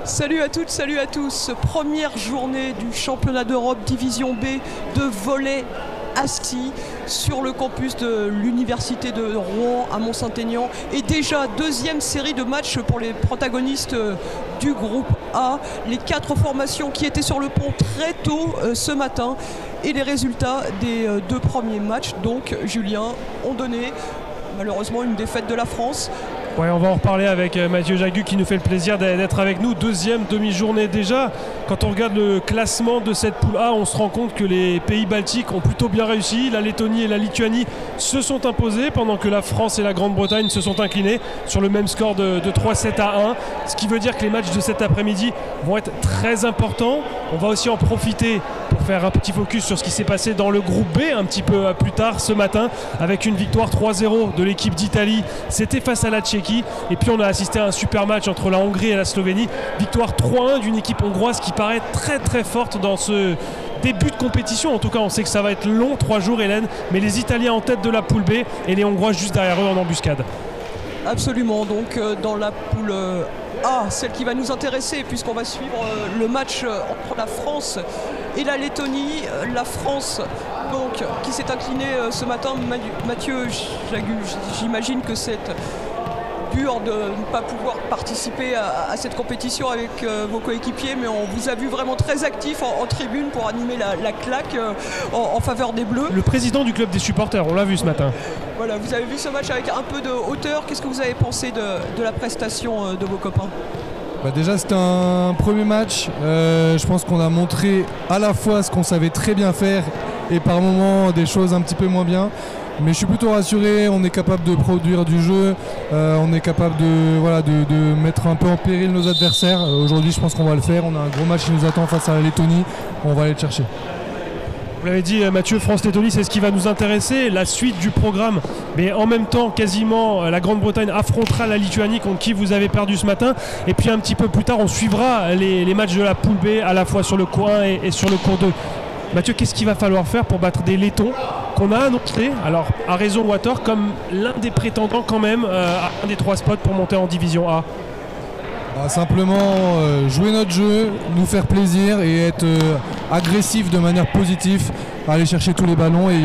Salut à toutes, salut à tous. Première journée du championnat d'Europe Division B de volley à ski sur le campus de l'université de Rouen à Mont-Saint-Aignan. Et déjà deuxième série de matchs pour les protagonistes du groupe A. Les 4 formations qui étaient sur le pont très tôt ce matin. Et les résultats des 2 premiers matchs, donc Julien, ont donné malheureusement une défaite de la France. Ouais, on va en reparler avec Mathieu Jagu qui nous fait le plaisir d'être avec nous. Deuxième demi-journée déjà. Quand on regarde le classement de cette poule A, on se rend compte que les pays baltiques ont plutôt bien réussi. La Lettonie et la Lituanie se sont imposés pendant que la France et la Grande-Bretagne se sont inclinés sur le même score de 3-7 à 1. Ce qui veut dire que les matchs de cet après-midi vont être très importants. On va aussi en profiter pour faire un petit focus sur ce qui s'est passé dans le groupe B un petit peu plus tard ce matin avec une victoire 3-0 de l'équipe d'Italie. C'était face à la Tchéquie. Et puis on a assisté à un super match entre la Hongrie et la Slovénie. Victoire 3-1 d'une équipe hongroise qui paraît très très forte dans ce début de compétition. En tout cas, on sait que ça va être long, 3 jours, Hélène. Mais les Italiens en tête de la poule B et les Hongrois juste derrière eux en embuscade. Absolument, donc dans la poule A, celle qui va nous intéresser puisqu'on va suivre le match entre la France et la Lettonie. La France donc qui s'est inclinée ce matin. Mathieu Jagu, j'imagine que c'est dur de ne pas pouvoir participer à cette compétition avec vos coéquipiers, mais on vous a vu vraiment très actif en tribune pour animer la claque en faveur des Bleus. Le président du club des supporters, on l'a vu ce matin. Voilà, vous avez vu ce match avec un peu de hauteur. Qu'est-ce que vous avez pensé de la prestation de vos copains ? Déjà c'était un premier match, je pense qu'on a montré à la fois ce qu'on savait très bien faire et par moments des choses un petit peu moins bien. Mais je suis plutôt rassuré, on est capable de produire du jeu, on est capable de mettre un peu en péril nos adversaires. Aujourd'hui je pense qu'on va le faire, on a un gros match qui nous attend face à la Lettonie, on va aller le chercher. Vous l'avez dit Mathieu, France-Lettonie, c'est ce qui va nous intéresser, la suite du programme. Mais en même temps, quasiment, la Grande-Bretagne affrontera la Lituanie contre qui vous avez perdu ce matin. Et puis un petit peu plus tard, on suivra les matchs de la poule B à la fois sur le cours 1 et sur le cours 2. Mathieu, qu'est-ce qu'il va falloir faire pour battre des Lettons qu'on a annoncé, alors à raison ou à tort, comme l'un des prétendants quand même à un des 3 spots pour monter en division A? Simplement jouer notre jeu, nous faire plaisir et être agressif de manière positive, aller chercher tous les ballons et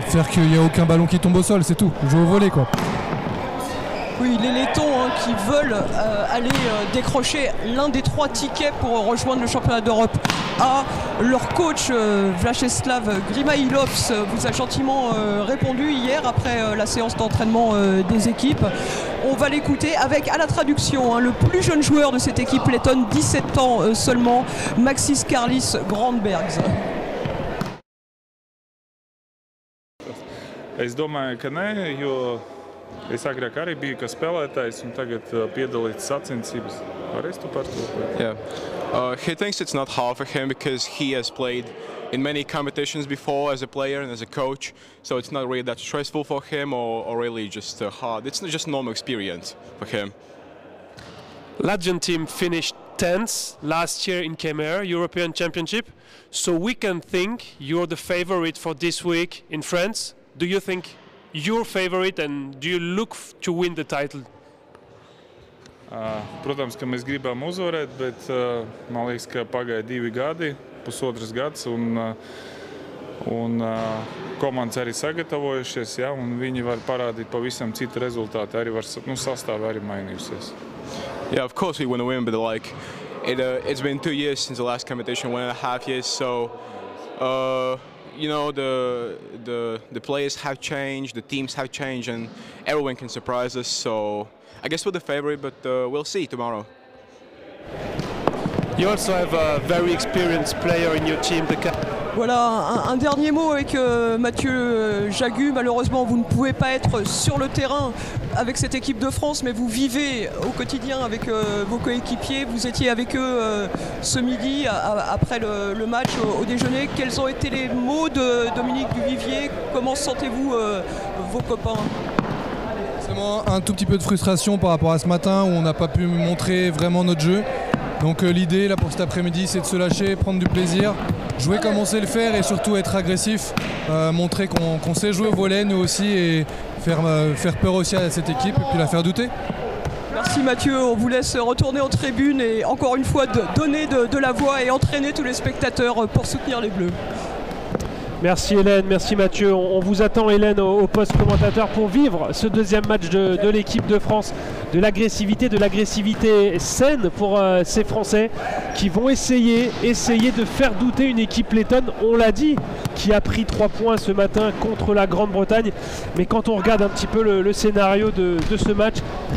faire qu'il n'y a aucun ballon qui tombe au sol, c'est tout, jouer au volley quoi. Oui, les Lettons qui veulent aller décrocher l'un des 3 tickets pour rejoindre le championnat d'Europe A. Leur coach Vyacheslav Grimailovs vous a gentiment répondu hier après la séance d'entraînement des équipes. On va l'écouter avec à la traduction le plus jeune joueur de cette équipe lettonne, 17 ans seulement, Maxis Karlis Grandbergs. Es domāju, ka nē, jo es agrāk arī biju kā spēlētājs un tagad piedalīts sacensības. Varēs tu par to? Yeah. He thinks it's not hard for him because he has played in many competitions before as a player and as a coach, so it's not really that stressful for him or really just hard. It's not just normal experience for him. Latvian team finished 10th last year in Kemer, European Championship, so we can think you're the favorite for this week in France. Do you think you're favorite and do you look to win the title? Protams, ka mēs gribam uzvarēt, bet man liekas, ka pagāja 2 gadi, pusotras gads, un komandas arī sagatavojušies, ja, un viņi var parādīt pavisam citu rezultātu, arī var, sastāvi arī mainījusies. Yeah, of course we want to win, but it's been 2 years since the last competition, 1.5 years, so you know, the players have changed, the teams have changed, and everyone can surprise us. So I guess we're the favorite, but we'll see tomorrow. You also have a very experienced player in your team. Voilà, un dernier mot avec Mathieu Jagu. Malheureusement, vous ne pouvez pas être sur le terrain avec cette équipe de France, mais vous vivez au quotidien avec vos coéquipiers. Vous étiez avec eux ce midi, après le match, au déjeuner. Quels ont été les mots de Dominique Duvivier? Comment sentez-vous vos copains? C'est un tout petit peu de frustration par rapport à ce matin où on n'a pas pu montrer vraiment notre jeu. Donc l'idée là pour cet après-midi, c'est de se lâcher, prendre du plaisir, jouer comme on sait le faire et surtout être agressif, montrer qu'on sait jouer au volley nous aussi et faire peur aussi à cette équipe et puis la faire douter. Merci Mathieu, on vous laisse retourner aux tribunes et encore une fois donner de la voix et entraîner tous les spectateurs pour soutenir les Bleus. Merci Hélène, merci Mathieu. On vous attend Hélène au poste commentateur pour vivre ce deuxième match de l'équipe de France. De l'agressivité saine pour ces Français qui vont essayer de faire douter une équipe lettonne, on l'a dit, qui a pris 3 points ce matin contre la Grande-Bretagne. Mais quand on regarde un petit peu le scénario de ce match,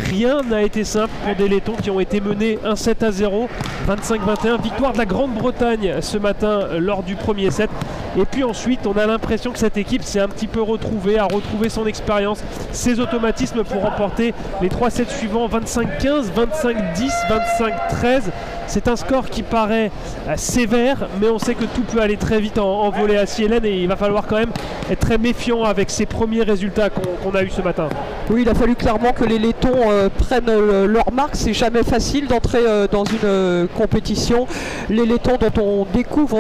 rien n'a été simple pour des Lettons qui ont été menés 1-7-0, 25-21. Victoire de la Grande-Bretagne ce matin lors du premier set. Et puis ensuite, on a l'impression que cette équipe s'est un petit peu retrouvée, a retrouvé son expérience, ses automatismes pour remporter les 3 sets suivants, 25-15, 25-10, 25-13. C'est un score qui paraît sévère, mais on sait que tout peut aller très vite en volée assis, Hélène, et il va falloir quand même être très méfiant avec ces premiers résultats qu'on a eu ce matin. Oui, il a fallu clairement que les Lettons prennent leur marque. C'est jamais facile d'entrer dans une compétition. Les Lettons dont on découvre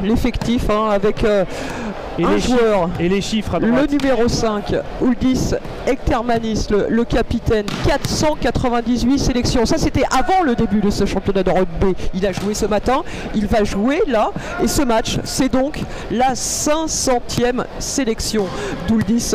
l'effectif avec un joueur et les chiffres à droite. Le numéro 5, Uldis Ektermanis, le capitaine, 498 sélections. Ça, c'était avant le début de ce championnat d'Europe B. Il a joué ce matin, il va jouer là. Et ce match, c'est donc la 500e sélection d'Uldis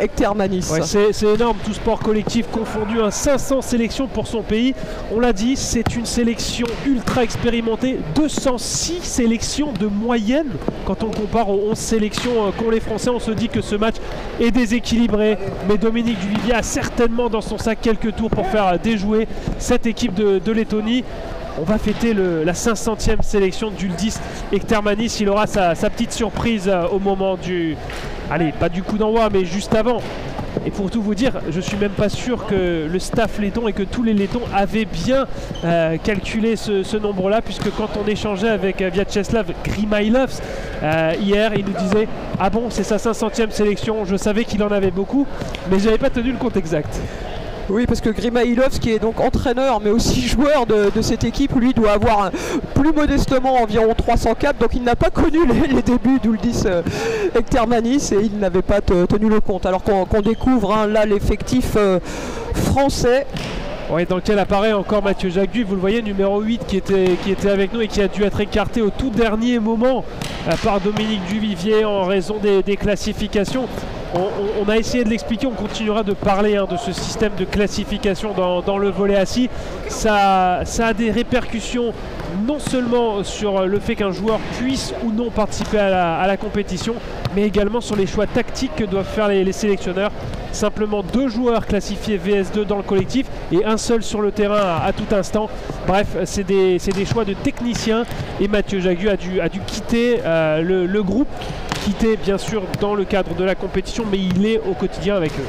Ektermanis. Ouais, c'est énorme, tout sport collectif confondu. 500 sélections pour son pays. On l'a dit, c'est une sélection ultra expérimentée. 206 sélections de moyenne. Quand on compare aux 11 sélections qu'ont les Français, on se dit que ce match est déséquilibré. Mais Dominique Duvivier a certainement dans son sac quelques tours pour faire déjouer cette équipe de Lettonie. On va fêter la 500e sélection d'Uldis Ektermanis. Il aura sa petite surprise au moment du... Allez, pas du coup d'envoi, mais juste avant. Et pour tout vous dire, je suis même pas sûr que le staff letton et que tous les Lettons avaient bien calculé ce nombre-là, puisque quand on échangeait avec Vyacheslav Grimailovs hier, il nous disait « Ah bon, c'est sa 500e sélection, je savais qu'il en avait beaucoup, mais je n'avais pas tenu le compte exact ». Oui, parce que Grimailovs, qui est donc entraîneur mais aussi joueur de cette équipe, lui doit avoir plus modestement environ 304, donc il n'a pas connu les débuts d'Uldis Ektermanis et il n'avait pas tenu le compte. Alors qu'on découvre là l'effectif français. Oui, dans lequel apparaît encore Mathieu Jagu, vous le voyez, numéro 8 qui était avec nous et qui a dû être écarté au tout dernier moment par Dominique Duvivier en raison des classifications. On a essayé de l'expliquer, on continuera de parler de ce système de classification dans le volley assis. Ça a des répercussions non seulement sur le fait qu'un joueur puisse ou non participer à la compétition, mais également sur les choix tactiques que doivent faire les sélectionneurs. Simplement 2 joueurs classifiés VS2 dans le collectif et un seul sur le terrain à tout instant. Bref, c'est des choix de techniciens et Mathieu Jagu a dû quitter le groupe. Quitté bien sûr dans le cadre de la compétition, mais il est au quotidien avec eux.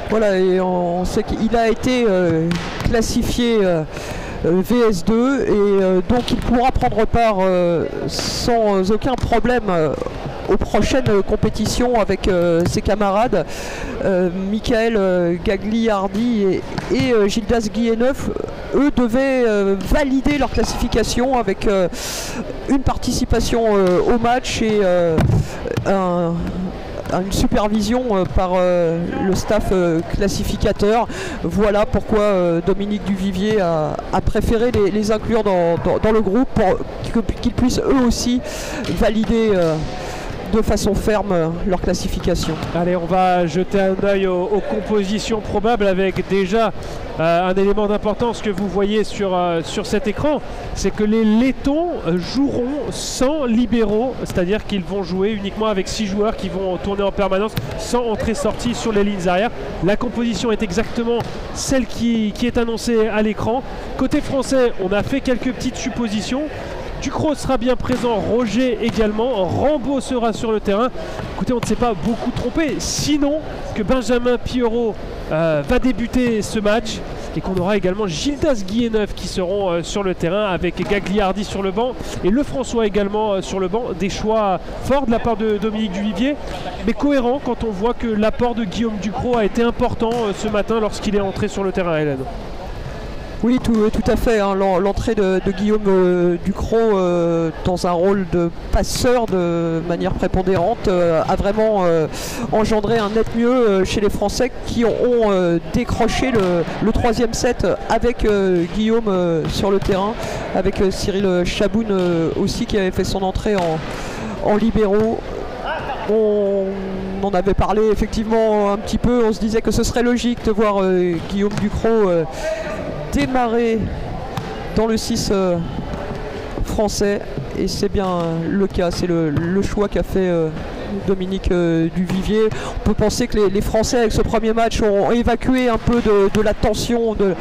Voilà, et on sait qu'il a été classifié VS2 et donc il pourra prendre part sans aucun problème aux prochaines compétitions avec ses camarades. Michael Gagliardi et Gildas Guilleneuve, eux devaient valider leur classification avec une participation au match et une supervision par le staff classificateur. Voilà pourquoi Dominique Duvivier a préféré les inclure dans le groupe pour qu'ils puissent eux aussi valider de façon ferme leur classification. Allez, on va jeter un œil aux compositions probables avec déjà un élément d'importance que vous voyez sur cet écran, c'est que les Lettons joueront sans libéraux, c'est-à-dire qu'ils vont jouer uniquement avec 6 joueurs qui vont tourner en permanence sans entrée-sortie sur les lignes arrière. La composition est exactement celle qui est annoncée à l'écran. Côté français, on a fait quelques petites suppositions. Ducrot sera bien présent, Roger également, Rambaud sera sur le terrain. Écoutez, on ne s'est pas beaucoup trompé, sinon que Benjamin Pierrot va débuter ce match et qu'on aura également Gildas Guilleneuve qui seront sur le terrain avec Gagliardi sur le banc et Lefrançois également sur le banc. Des choix forts de la part de Dominique Duvivier, mais cohérents quand on voit que l'apport de Guillaume Ducrot a été important ce matin lorsqu'il est entré sur le terrain, Hélène. Oui, tout à fait. Hein. L'entrée de Guillaume Ducrot dans un rôle de passeur de manière prépondérante a vraiment engendré un net mieux chez les Français qui ont décroché le troisième set avec Guillaume sur le terrain, avec Cyril Chaboun aussi qui avait fait son entrée en libéraux. On en avait parlé effectivement un petit peu, on se disait que ce serait logique de voir Guillaume Ducrot démarrer dans le 6 français, et c'est bien le cas, c'est le choix qu'a fait Dominique Duvivier. On peut penser que les Français avec ce premier match ont évacué un peu de la tension, de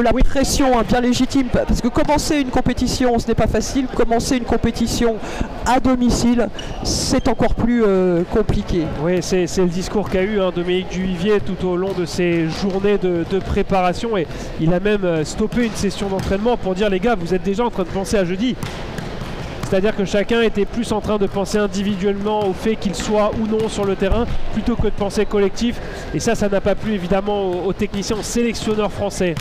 la pression bien légitime, parce que commencer une compétition ce n'est pas facile, commencer une compétition à domicile c'est encore plus compliqué. Oui, c'est le discours qu'a eu Dominique Duvivier tout au long de ces journées de préparation, et il a même stoppé une session d'entraînement pour dire les gars, vous êtes déjà en train de penser à jeudi. C'est-à-dire que chacun était plus en train de penser individuellement au fait qu'il soit ou non sur le terrain plutôt que de penser collectif, et ça n'a pas plu évidemment aux techniciens, aux sélectionneurs français.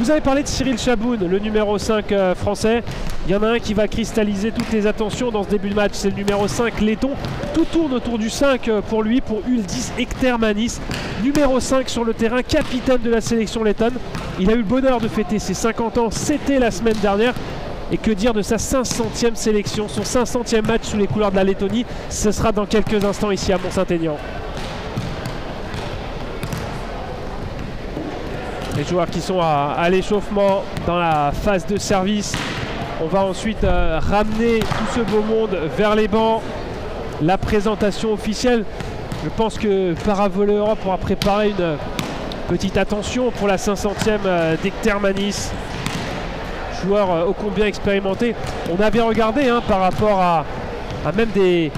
Vous avez parlé de Cyril Chaboun, le numéro 5 français. Il y en a un qui va cristalliser toutes les attentions dans ce début de match, c'est le numéro 5 letton. Tout tourne autour du 5 pour lui, pour Uldis Ektermanis. Numéro 5 sur le terrain, capitaine de la sélection lettonne. Il a eu le bonheur de fêter ses 50 ans, c'était la semaine dernière. Et que dire de sa 500e sélection, son 500e match sous les couleurs de la Lettonie. Ce sera dans quelques instants ici à Mont-Saint-Aignan. Les joueurs qui sont à l'échauffement dans la phase de service. On va ensuite ramener tout ce beau monde vers les bancs. La présentation officielle. Je pense que Paravolley Europe aura préparé une petite attention pour la 500e d'Ektermanis. Joueur ô combien expérimenté. On avait regardé par rapport à même des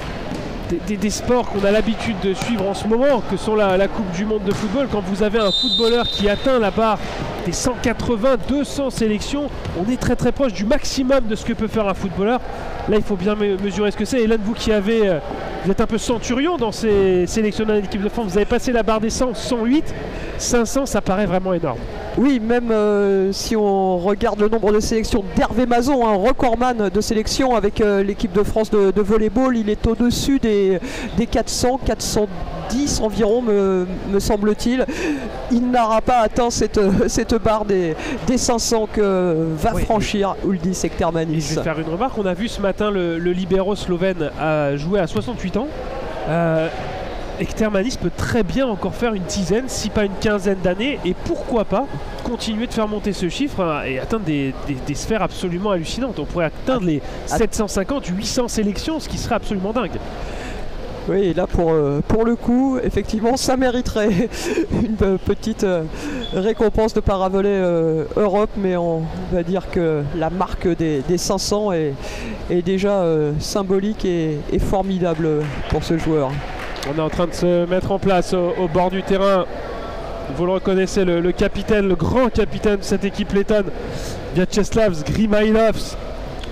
sports qu'on a l'habitude de suivre en ce moment, que sont la Coupe du Monde de football. Quand vous avez un footballeur qui atteint la barre des 180-200 sélections, on est très très proche du maximum de ce que peut faire un footballeur. Là, il faut bien mesurer ce que c'est. Hélène, vous qui vous êtes un peu centurion dans ces sélectionneurs de l'équipe de France, vous avez passé la barre des 100, 108, 500, ça paraît vraiment énorme. Oui, même si on regarde le nombre de sélections d'Hervé Mazon, un recordman de sélection avec l'équipe de France de volleyball, il est au-dessus des 400, 410 environ, me semble-t-il. Il n'aura pas atteint cette barre des 500 que va franchir Uldis Ektermanis. Je vais faire une remarque, on a vu ce matin le libéro slovène jouer à 68 ans. Ektermanis peut très bien encore faire une dizaine, si pas une quinzaine d'années, et pourquoi pas continuer de faire monter ce chiffre et atteindre des sphères absolument hallucinantes. On pourrait atteindre les 750, 800 sélections, ce qui serait absolument dingue. Oui, et là pour le coup, effectivement, ça mériterait une petite récompense de Paravolley Europe, mais on va dire que la marque des 500 est déjà symbolique et formidable pour ce joueur. On est en train de se mettre en place au bord du terrain. Vous le reconnaissez, le capitaine, le grand capitaine de cette équipe lettonne, Viacheslav Grimailovs.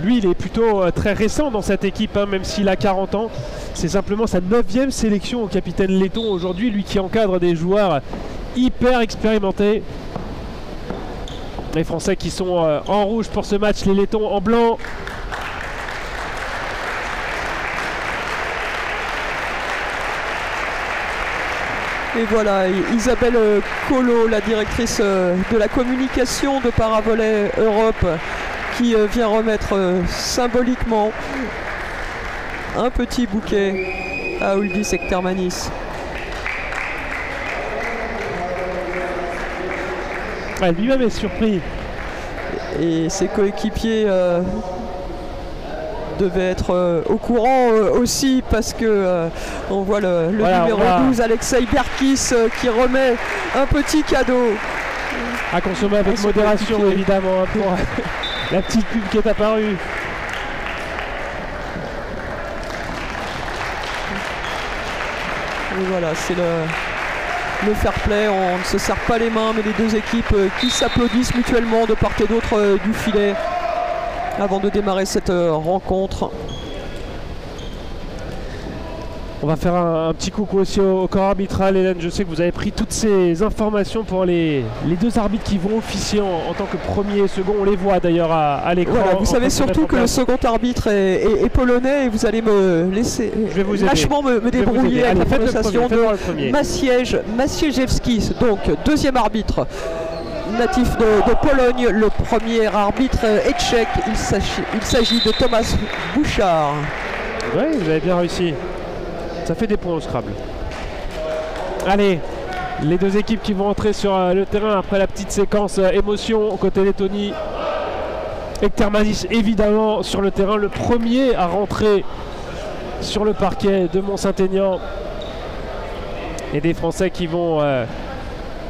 Lui, il est plutôt très récent dans cette équipe, même s'il a 40 ans. C'est simplement sa 9e sélection au capitaine letton aujourd'hui, lui qui encadre des joueurs hyper expérimentés. Les Français qui sont en rouge pour ce match, les Lettons en blanc. Et voilà, Isabelle Collot, la directrice de la communication de Paravolley Europe, qui vient remettre symboliquement un petit bouquet à Uldis Ektermanis. Lui-même est surpris. Et ses coéquipiers devaient être au courant aussi, parce que on voit le numéro 12, Alexei Berkis, qui remet un petit cadeau. À consommer avec modération, évidemment, pour la petite pub qui est apparue. Et voilà, c'est le fair play. On ne se serre pas les mains, mais les deux équipes qui s'applaudissent mutuellement de part et d'autre du filet avant de démarrer cette rencontre. On va faire un petit coucou aussi au corps arbitral. Hélène, je sais que vous avez pris toutes ces informations pour les deux arbitres qui vont officier en tant que premier et second. On les voit d'ailleurs à l'écran. Voilà, vous savez surtout que le second arbitre est polonais et vous allez me laisser lâchement me débrouiller avec la prononciation de Maciejewski, donc deuxième arbitre. Natif de Pologne, le premier arbitre est tchèque. Il s'agit de Thomas Bouchard. Oui, vous avez bien réussi. Ça fait des points au Scrabble. Allez, les deux équipes qui vont entrer sur le terrain après la petite séquence émotion côté Lettonie. Ektermanis évidemment sur le terrain, le premier à rentrer sur le parquet de Mont-Saint-Aignan. Et des Français qui vont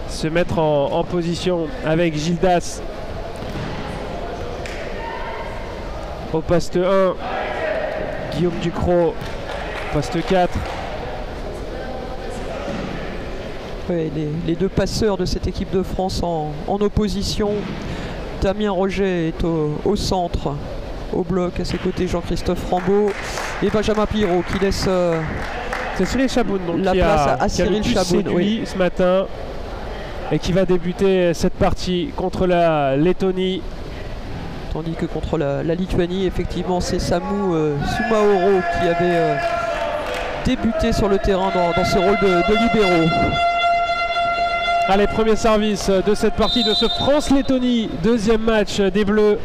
se mettre en position avec Gildas au poste 1, Guillaume Ducrot poste 4. Ouais, les deux passeurs de cette équipe de France en opposition. Damien Roger est au centre, au bloc, à ses côtés Jean-Christophe Rambaud et Benjamin Pirot qui laisse c'est Cyril Chaboun donc, la place à Cyril Chaboun ce matin et qui va débuter cette partie contre la Lettonie. Tandis que contre la Lituanie, effectivement, c'est Samu Sumaoro qui avait débuté sur le terrain dans ce rôle de libéraux. Allez, premier service de cette partie de ce France-Lettonie. Deuxième match des Bleus.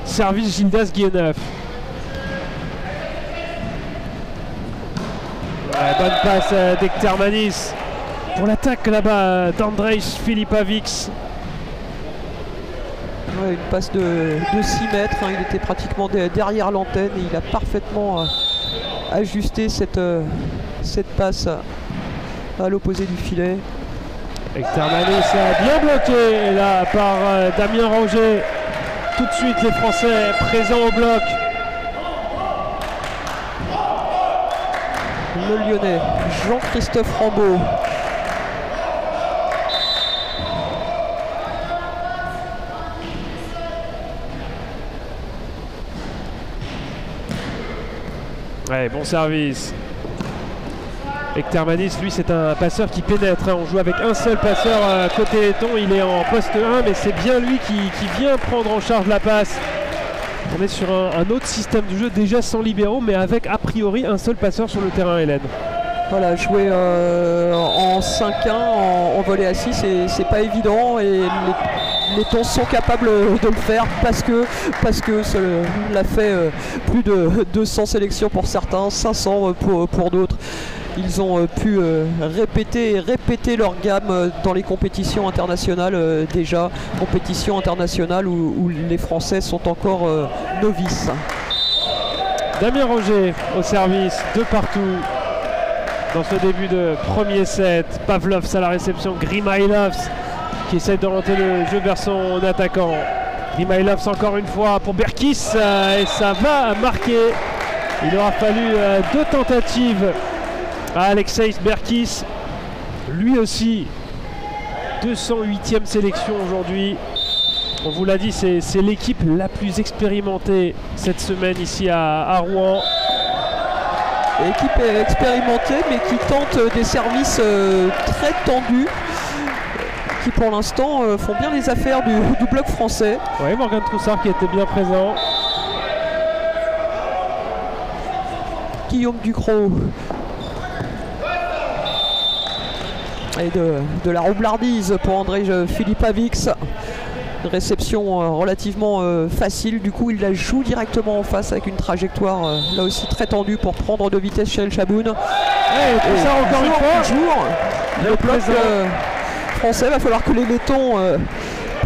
Service Gildas Guilleneuf. Bonne passe d'Ektermanis pour l'attaque là-bas d'Andrejs Filipavics. Ouais, une passe de 6 mètres, hein. Il était pratiquement derrière l'antenne et il a parfaitement ajusté cette passe à l'opposé du filet. Ektermanis bien bloqué là par Damien Roger. Tout de suite les Français présents au bloc. Le Lyonnais Jean-Christophe Rambaud. Ouais, bon service. Ektermanis, lui, c'est un passeur qui pénètre. Hein. On joue avec un seul passeur côté letton. Il est en poste 1, mais c'est bien lui qui vient prendre en charge la passe. On est sur un autre système de jeu, déjà sans libéraux, mais avec a priori un seul passeur sur le terrain, Hélène. Voilà, jouer en 5-1, en volley à 6, c'est pas évident et les Tons sont capables de le faire parce que cela fait plus de 200 sélections pour certains, 500 pour d'autres. Ils ont pu répéter leur gamme dans les compétitions internationales déjà, compétitions internationales où les Français sont encore novices. Damien Roger au service, de partout. Dans ce début de premier set, Pavlovs à la réception, Grimailovs qui essaie d'orienter le jeu vers son attaquant. Grimailovs encore une fois pour Berkis et ça va marquer. Il aura fallu 2 tentatives à Alexeïs Berkis. Lui aussi, 208e sélection aujourd'hui. On vous l'a dit, c'est l'équipe la plus expérimentée cette semaine ici à Rouen. Équipe expérimentée mais qui tente des services très tendus qui pour l'instant font bien les affaires du bloc français. Oui, Morgan Troussard qui était bien présent. Guillaume Ducrot. Et de la roublardise pour Andrejs Filipavics. Une réception relativement facile, du coup il la joue directement en face avec une trajectoire là aussi très tendue pour prendre de vitesse chez El Chaboun. Et ça encore une fois, le bloc français, va falloir que les Lettons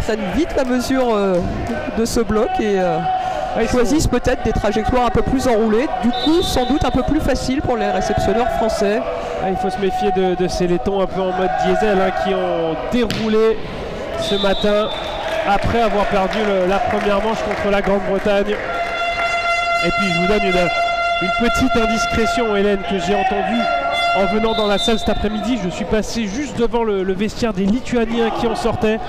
prennent vite la mesure de ce bloc et choisissent peut-être des trajectoires un peu plus enroulées, du coup sans doute un peu plus facile pour les réceptionneurs français. Il faut se méfier de ces Lettons un peu en mode diesel qui ont déroulé ce matin après avoir perdu la première manche contre la Grande-Bretagne. Et puis je vous donne une petite indiscrétion, Hélène, que j'ai entendue en venant dans la salle cet après-midi. Je suis passé juste devant le vestiaire des Lituaniens qui en sortaient.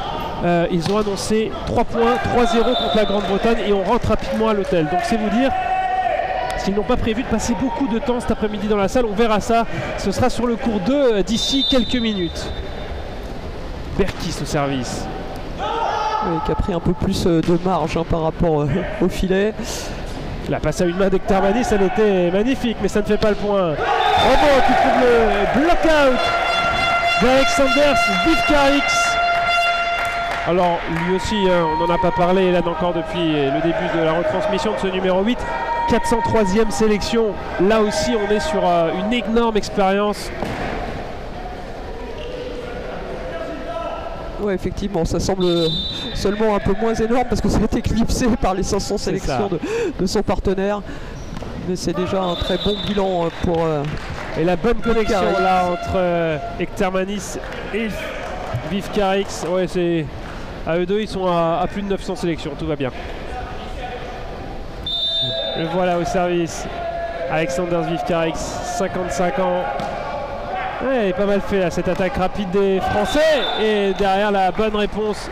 Ils ont annoncé 3 points, 3-0 contre la Grande-Bretagne et on rentre rapidement à l'hôtel. Donc c'est vous dire parce qu'ils n'ont pas prévu de passer beaucoup de temps cet après-midi dans la salle. On verra ça, ce sera sur le cours 2 d'ici quelques minutes. Berkis au service. Oui, qui a pris un peu plus de marge par rapport au filet. La passe à une main d'Ektermanis, elle était magnifique, mais ça ne fait pas le point. Robot qui trouve le block-out d'Alexander Zvivkarix. Alors lui aussi, on n'en a pas parlé là encore depuis le début de la retransmission de ce numéro 8. 403e sélection. Là aussi, on est sur une énorme expérience. Ouais, effectivement, ça semble seulement un peu moins énorme parce que ça a été éclipsé par les 500 sélections de son partenaire. Mais c'est déjà un très bon bilan pour... et la bonne connexion là entre Ektermanis et Zvivkarix. Ouais, c'est... À eux deux, ils sont à plus de 900 sélections, tout va bien. Le voilà au service. Alexander Zvivkarix, 55 ans. Ouais, pas mal fait là, cette attaque rapide des Français. Et derrière la bonne réponse.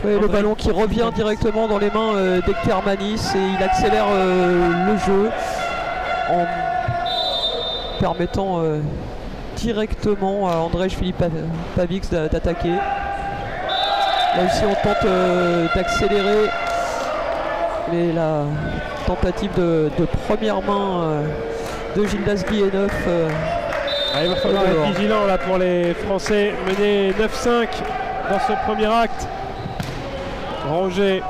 Oui, le ballon qui revient directement dans les mains d'Ektermanis et il accélère le jeu en permettant directement à Andrej Filipovic d'attaquer. Là aussi on tente d'accélérer, mais la tentative de première main de Gildas Guilleneuve. Il va falloir être vigilant là pour les Français, menés 9-5 dans ce premier acte. Roger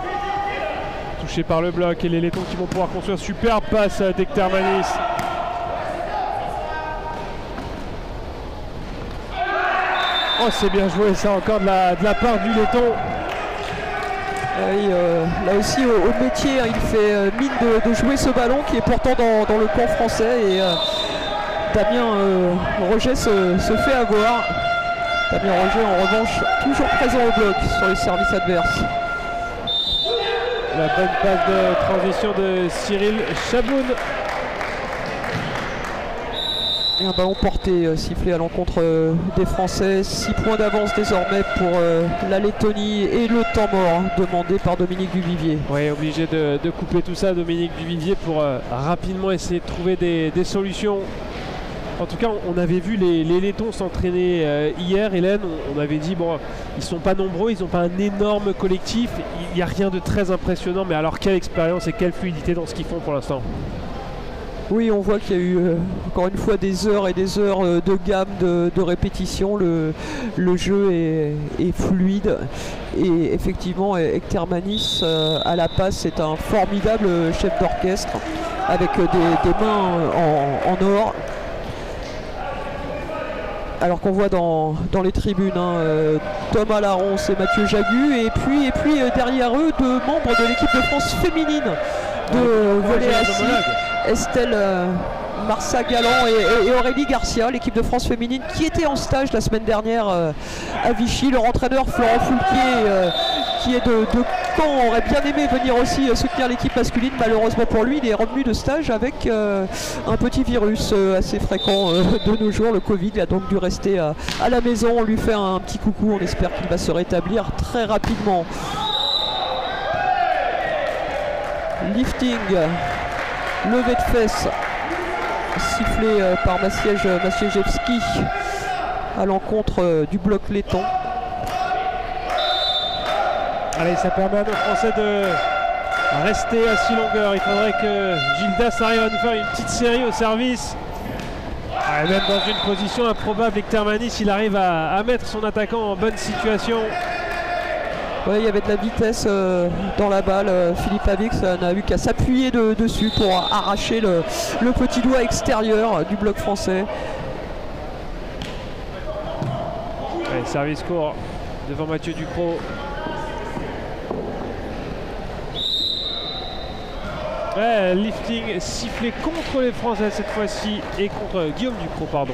touché par le bloc et les Lettons qui vont pouvoir construire. Superbe passe d'Ektermanis. Oh, c'est bien joué ça encore de la part du Letton. Oui, là aussi au métier, il fait mine de jouer ce ballon qui est pourtant dans le camp français et Damien Roger se fait avoir. Damien Roger en revanche toujours présent au bloc sur les services adverses. La bonne passe de transition de Cyril Chaboun. Et un ballon porté, sifflé à l'encontre des Français. 6 points d'avance désormais pour la Lettonie et le temps mort demandé par Dominique Duvivier. Oui, obligé de couper tout ça, Dominique Duvivier, pour rapidement essayer de trouver des solutions. En tout cas, on avait vu les Lettons s'entraîner hier, Hélène. On avait dit, bon, ils sont pas nombreux, ils n'ont pas un énorme collectif. Il n'y a rien de très impressionnant, mais alors quelle expérience et quelle fluidité dans ce qu'ils font pour l'instant. Oui, on voit qu'il y a eu encore une fois des heures et des heures de gamme, de répétition. Le jeu est fluide et effectivement Ektermanis à la passe est un formidable chef d'orchestre avec des mains en or. Alors qu'on voit dans les tribunes Thomas Larence et Mathieu Jagu et puis derrière eux 2 membres de l'équipe de France féminine de volley assis. Estelle Marsa-Galland et Aurélie Garcia, l'équipe de France féminine qui était en stage la semaine dernière à Vichy. Leur entraîneur Florent Foulquier qui est de Caen aurait bien aimé venir aussi soutenir l'équipe masculine. Malheureusement pour lui, il est revenu de stage avec un petit virus assez fréquent de nos jours, le Covid. Il a donc dû rester à la maison. On lui fait un petit coucou, on espère qu'il va se rétablir très rapidement. Lifting, levé de fesses, sifflé par Maciejewski à l'encontre du bloc letton. Allez, ça permet à nos Français de rester à 6 longueurs. Il faudrait que Gildas arrive à nous faire une petite série au service. Même dans une position improbable, Ektermanis, il arrive à mettre son attaquant en bonne situation. Ouais, il y avait de la vitesse dans la balle. Filipovic n'a eu qu'à s'appuyer dessus pour arracher le petit doigt extérieur du bloc français. Allez, service court devant Mathieu Ducrot. Ouais, lifting sifflé contre les Français cette fois-ci et contre Guillaume Ducrot, pardon.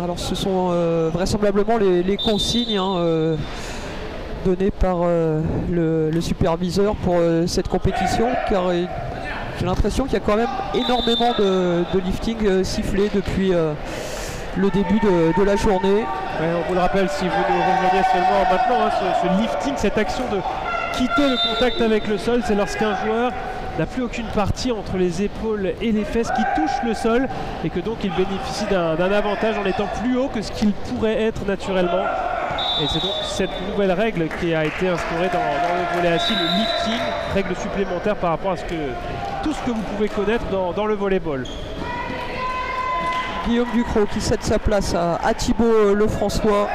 Alors ce sont vraisemblablement les consignes données par le superviseur pour cette compétition, car j'ai l'impression qu'il y a quand même énormément de lifting sifflé depuis le début de la journée. Ouais, on vous le rappelle si vous nous rejoignez seulement maintenant, ce lifting, cette action de quitter le contact avec le sol, c'est lorsqu'un joueur n'a plus aucune partie entre les épaules et les fesses qui touchent le sol et que donc il bénéficie d'un avantage en étant plus haut que ce qu'il pourrait être naturellement. Et c'est donc cette nouvelle règle qui a été instaurée dans le volley assis, le lifting, règle supplémentaire par rapport à tout ce que vous pouvez connaître dans le volleyball. Guillaume Ducrot qui cède sa place à Thibaut Lefrançois.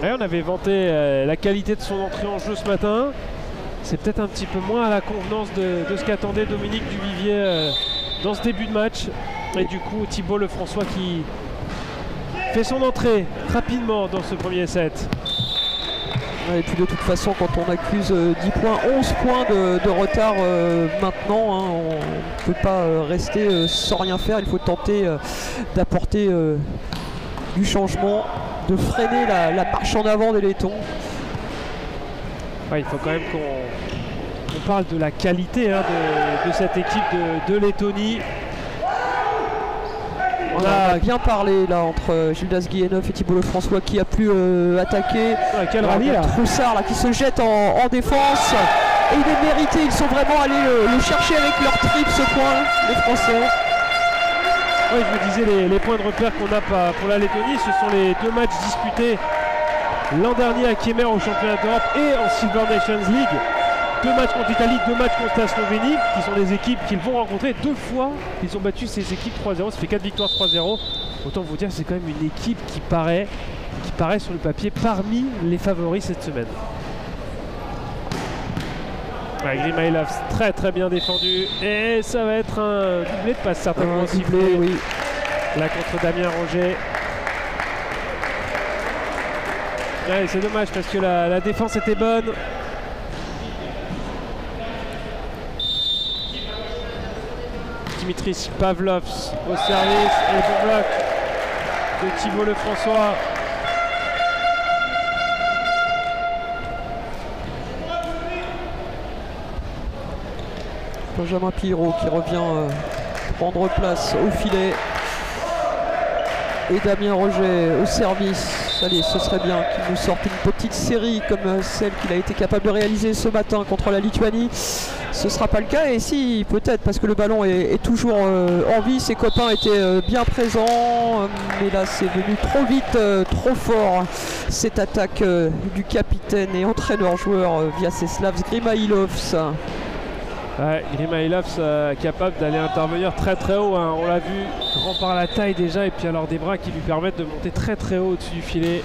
Et on avait vanté la qualité de son entrée en jeu ce matin. C'est peut-être un petit peu moins à la convenance de ce qu'attendait Dominique Duvivier dans ce début de match. Et du coup, Thibaut Lefrançois qui fait son entrée rapidement dans ce premier set. Et puis de toute façon, quand on accuse 10 points, 11 points de retard maintenant, hein, on ne peut pas rester sans rien faire. Il faut tenter d'apporter du changement, de freiner la marche en avant des Lettons. Ouais, il faut quand même qu'on parle de la qualité hein, de cette équipe de Lettonie. On a bien parlé là entre Gildas Guillenov et Thibaut Lefrançois qui a pu attaquer. Quel rallye là. Troussard là qui se jette en défense. Et il est mérité, ils sont vraiment allés le chercher avec leur trip ce point, les Français. Oui, je vous disais les points de repère qu'on a pour la Lettonie, ce sont les 2 matchs disputés l'an dernier à Kiemer au championnat d'Europe et en Silver Nations League. 2 matchs contre l'Italie, 2 matchs contre la Slovénie, qui sont des équipes qu'ils vont rencontrer 2 fois. Ils ont battu ces équipes 3-0, ça fait 4 victoires 3-0. Autant vous dire que c'est quand même une équipe qui paraît sur le papier parmi les favoris cette semaine. Ouais, Grimailov très très bien défendu et ça va être un doublé de passe certainement sifflé. Oui. Là contre Damien Roger. Ouais, c'est dommage parce que la défense était bonne. Dimitris Pavlovs au service et le bon bloc de Thibaut Lefrançois. Benjamin Pirot qui revient prendre place au filet. Et Damien Roger au service. Allez, ce serait bien qu'il nous sorte une petite série comme celle qu'il a été capable de réaliser ce matin contre la Lituanie. Ce ne sera pas le cas, et si, peut-être, parce que le ballon est toujours en vie. Ses copains étaient bien présents, mais là c'est venu trop vite, trop fort. Cette attaque du capitaine et entraîneur-joueur Viačeslavs Grimailovs. Ouais, Grimailovs capable d'aller intervenir très très haut, hein. On l'a vu, grand par la taille déjà, et puis alors des bras qui lui permettent de monter très très haut au-dessus du filet.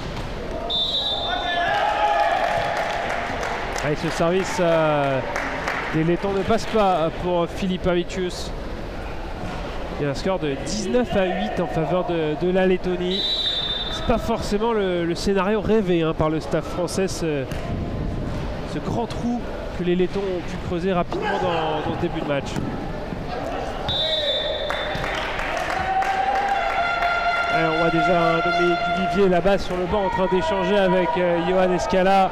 Avec ce service, les Lettons ne passent pas pour Philippe Avicius. Il y a un score de 19 à 8 en faveur de la Lettonie. C'est pas forcément le scénario rêvé hein, par le staff français, ce grand trou que les Lettons ont pu creuser rapidement dans ce début de match. Alors, on voit déjà un Dominique Duvivier là-bas sur le banc en train d'échanger avec Johan Escala,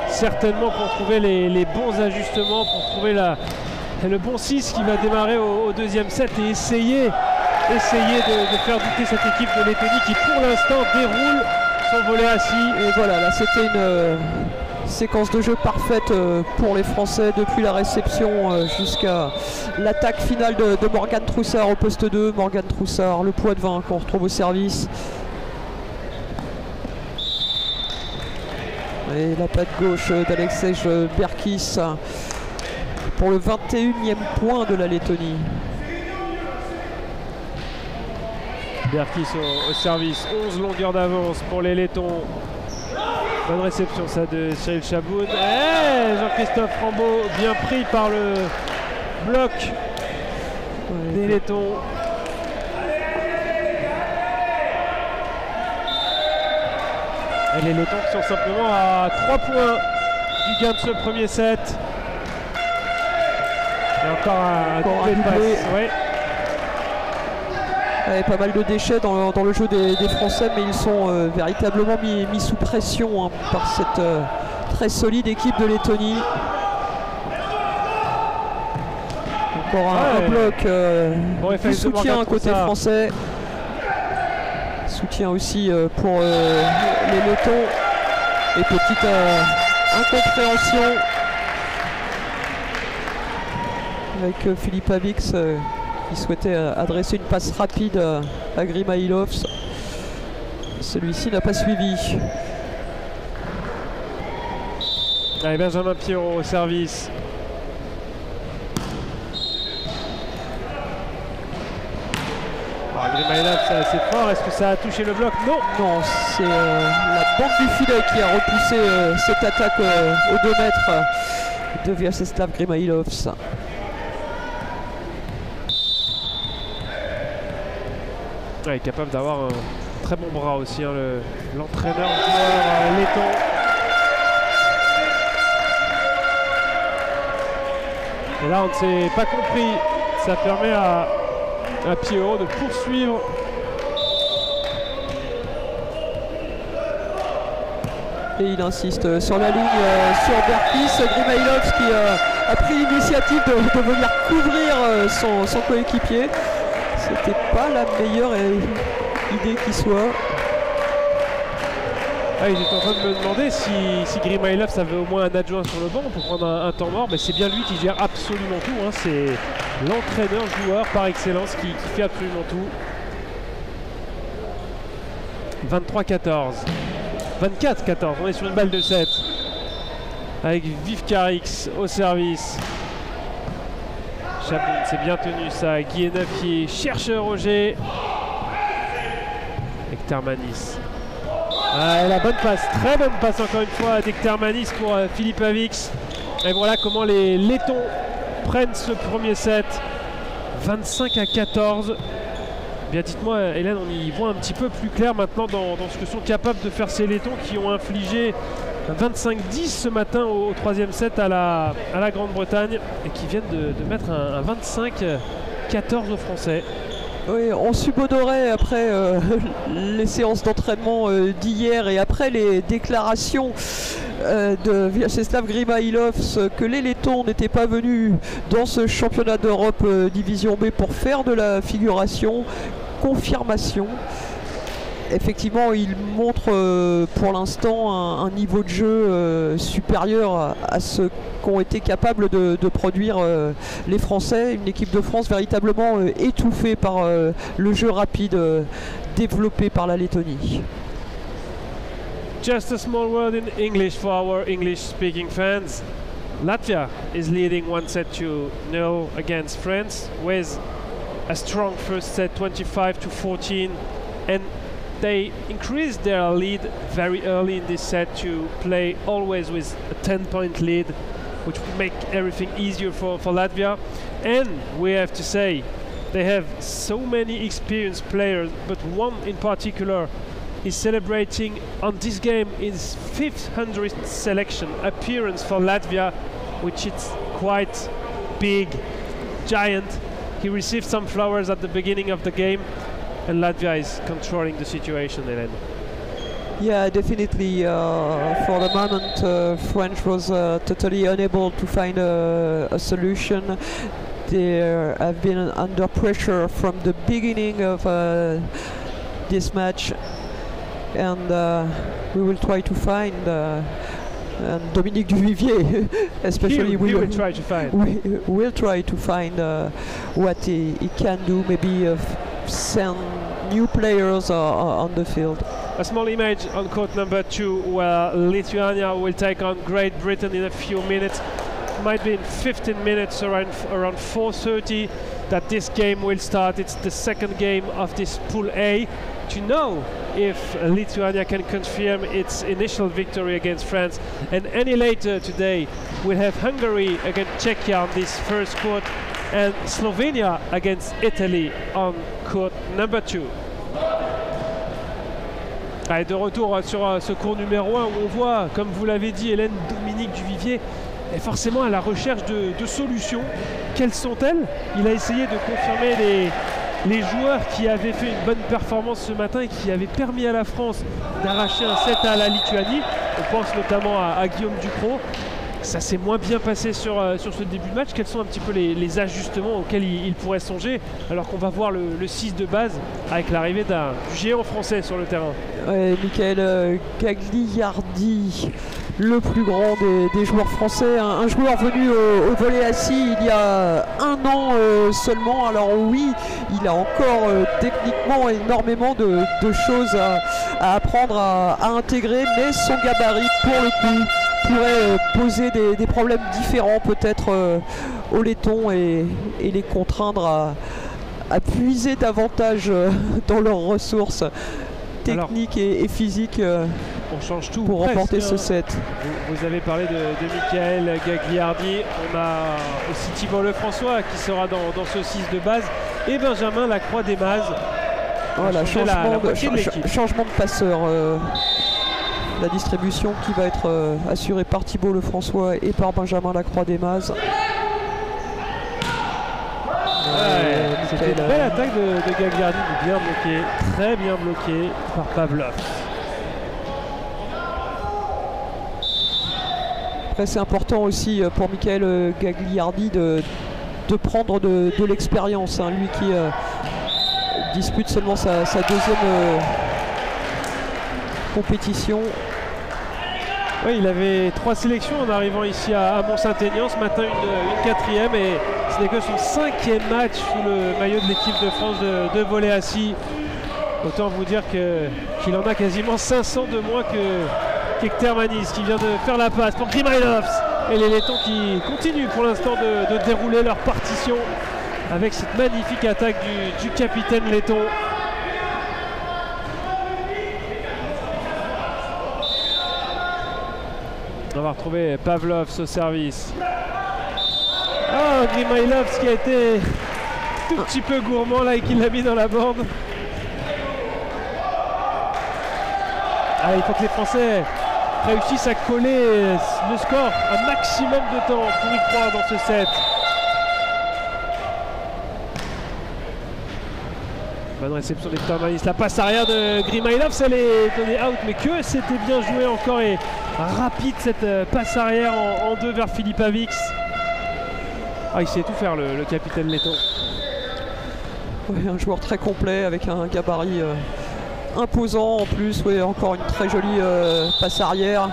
certainement pour trouver les bons ajustements, pour trouver le bon 6 qui va démarrer au deuxième set et essayer de faire douter cette équipe de Lettonie qui pour l'instant déroule son volley assis. Et voilà, là c'était une séquence de jeu parfaite pour les Français depuis la réception jusqu'à l'attaque finale de Morgan Troussard au poste 2. Morgan Troussard, le poids de 20 qu'on retrouve au service. Et la patte gauche d'Alexej Berkis pour le 21e point de la Lettonie. Berkis au service, 11 longueurs d'avance pour les Lettons. Bonne réception ça de Cyril Chaboun. Jean-Christophe Rambaud bien pris par le bloc des Lettons. Et les Lettons qui sont simplement à 3 points du gain de ce premier set. Et encore un doublé de passe. Ouais. Pas mal de déchets dans le jeu des Français, mais ils sont véritablement mis sous pression hein, par cette très solide équipe de Lettonie. Encore un bloc du soutien côté français. Soutien aussi pour les Lettons. Et petite incompréhension avec Philippe Avix qui souhaitait adresser une passe rapide à Grimailov. Celui-ci n'a pas suivi. Allez, Benjamin Pierrot au service. Grimailov, c'est assez fort. Est-ce que ça a touché le bloc? Non. Non, c'est la bande du filet qui a repoussé cette attaque aux 2 mètres de Vyacheslav Grimailov. Ouais, capable d'avoir un très bon bras aussi, hein, l'entraîneur joueur letton. Et là, on ne s'est pas compris. Ça permet à Pierrot de poursuivre. Et il insiste sur la ligne sur Berkis. Grimailov qui a pris l'initiative de venir couvrir son coéquipier. C'était pas la meilleure idée qui soit. Ah, il est en train de me demander si Grimailov avait au moins un adjoint sur le banc pour prendre un temps mort. Mais c'est bien lui qui gère absolument tout, hein. C'est l'entraîneur-joueur par excellence qui fait absolument tout. 23-14. 24-14. On est sur une balle de 7. Avec Vivkarix au service. Chaboun, c'est bien tenu ça. Guiena qui cherche Roger. Ektermanis. Ah, la bonne passe, très bonne passe encore une fois d'Ektermanis pour Philippe Avix. Et voilà comment les Lettons prennent ce premier set. 25-14. Bien, dites-moi, Hélène, on y voit un petit peu plus clair maintenant dans ce que sont capables de faire ces Lettons qui ont infligé un 25-10 ce matin au 3e set à la Grande-Bretagne et qui viennent de mettre un 25-14 aux Français. Oui, on subodorait après les séances d'entraînement d'hier et après les déclarations de Vyacheslav Grimailov que les Lettons n'étaient pas venus dans ce championnat d'Europe Division B pour faire de la figuration. Confirmation. Effectivement, il montre pour l'instant un niveau de jeu supérieur à ce qu'ont été capables de produire les Français. Une équipe de France véritablement étouffée par le jeu rapide développé par la Lettonie. Just a small word in English for our English-speaking fans. Latvia is leading 1-0 against France with a strong first set, 25-14, and they increased their lead very early in this set to play always with a 10-point lead, which would make everything easier for Latvia. And we have to say, they have so many experienced players, but one in particular is celebrating on this game his 500th selection appearance for Latvia, which is quite big, giant. He received some flowers at the beginning of the game, and Latvia is controlling the situation, Hélène. Yeah, definitely. For the moment, French was totally unable to find a solution. They have been under pressure from the beginning of this match, and we will try to find and Dominique Duvivier especially will try to find. Will try to find what he can do, maybe send new players on the field. A small image on court number 2 where Lithuania will take on Great Britain in a few minutes. Might be in 15 minutes, around 4:30 that this game will start. It's the second game of this Pool A. To know if Lithuania can confirm its initial victory against France. And any later today we'll have Hungary against Czechia on this first court and Slovenia against Italy on court number 2. Allez, de retour sur ce cours numéro 1 où on voit, comme vous l'avez dit Hélène, Dominique Duvivier est forcément à la recherche de solutions. Quelles sont-elles? Il a essayé de confirmer les joueurs qui avaient fait une bonne performance ce matin et qui avaient permis à la France d'arracher un set à la Lituanie. On pense notamment à Guillaume Ducrot. Ça s'est moins bien passé sur ce début de match. Quels sont un petit peu les ajustements auxquels il pourrait songer alors qu'on va voir le 6 de base avec l'arrivée du géant français sur le terrain? Ouais, Michael Gagliardi le plus grand des joueurs français, un joueur venu au volley assis il y a 1 an seulement. Alors oui, il a encore techniquement énormément de choses à apprendre à intégrer, mais son gabarit pour le coup pourrait poser des problèmes différents peut-être aux Lettons et les contraindre à puiser davantage dans leurs ressources techniques et physiques on change tout pour remporter presque, ce set. Vous avez parlé de Michael Gagliardi, on a aussi Thibaut Lefrançois qui sera dans ce 6 de base et Benjamin Lacroix-Desmazes. Voilà, changement de passeur. La distribution qui va être assurée par Thibaut Lefrançois et par Benjamin Lacroix-Desmazes. C'était une belle attaque de Gagliardi, bien bloqué, très bien bloqué par Pavlov. Après c'est important aussi pour Michael Gagliardi de prendre de l'expérience, hein, lui qui dispute seulement sa deuxième compétition. Oui, il avait 3 sélections en arrivant ici à Mont-Saint-Aignan, ce matin une 4e et ce n'est que son 5e match sous le maillot de l'équipe de France de volley assis. Autant vous dire qu'il en a quasiment 500 de moins qu'Hector Manis qui vient de faire la passe pour Grimailovs. Et les Lettons qui continuent pour l'instant de dérouler leur partition avec cette magnifique attaque du capitaine letton. On va retrouver Pavlov au service. Oh, Grimailovs qui a été tout petit peu gourmand là et qui l'a mis dans la bande. Ah, il faut que les Français réussissent à coller le score un maximum de temps pour y croire dans ce set. Bonne réception d'Hector Manis. La passe arrière de Grimailovs, elle est donnée out, mais que c'était bien joué encore et rapide cette passe arrière en 2 vers Filipavics. Ah, il sait tout faire le capitaine letton. Ouais, un joueur très complet avec un gabarit imposant en plus. Ouais, encore une très jolie passe arrière.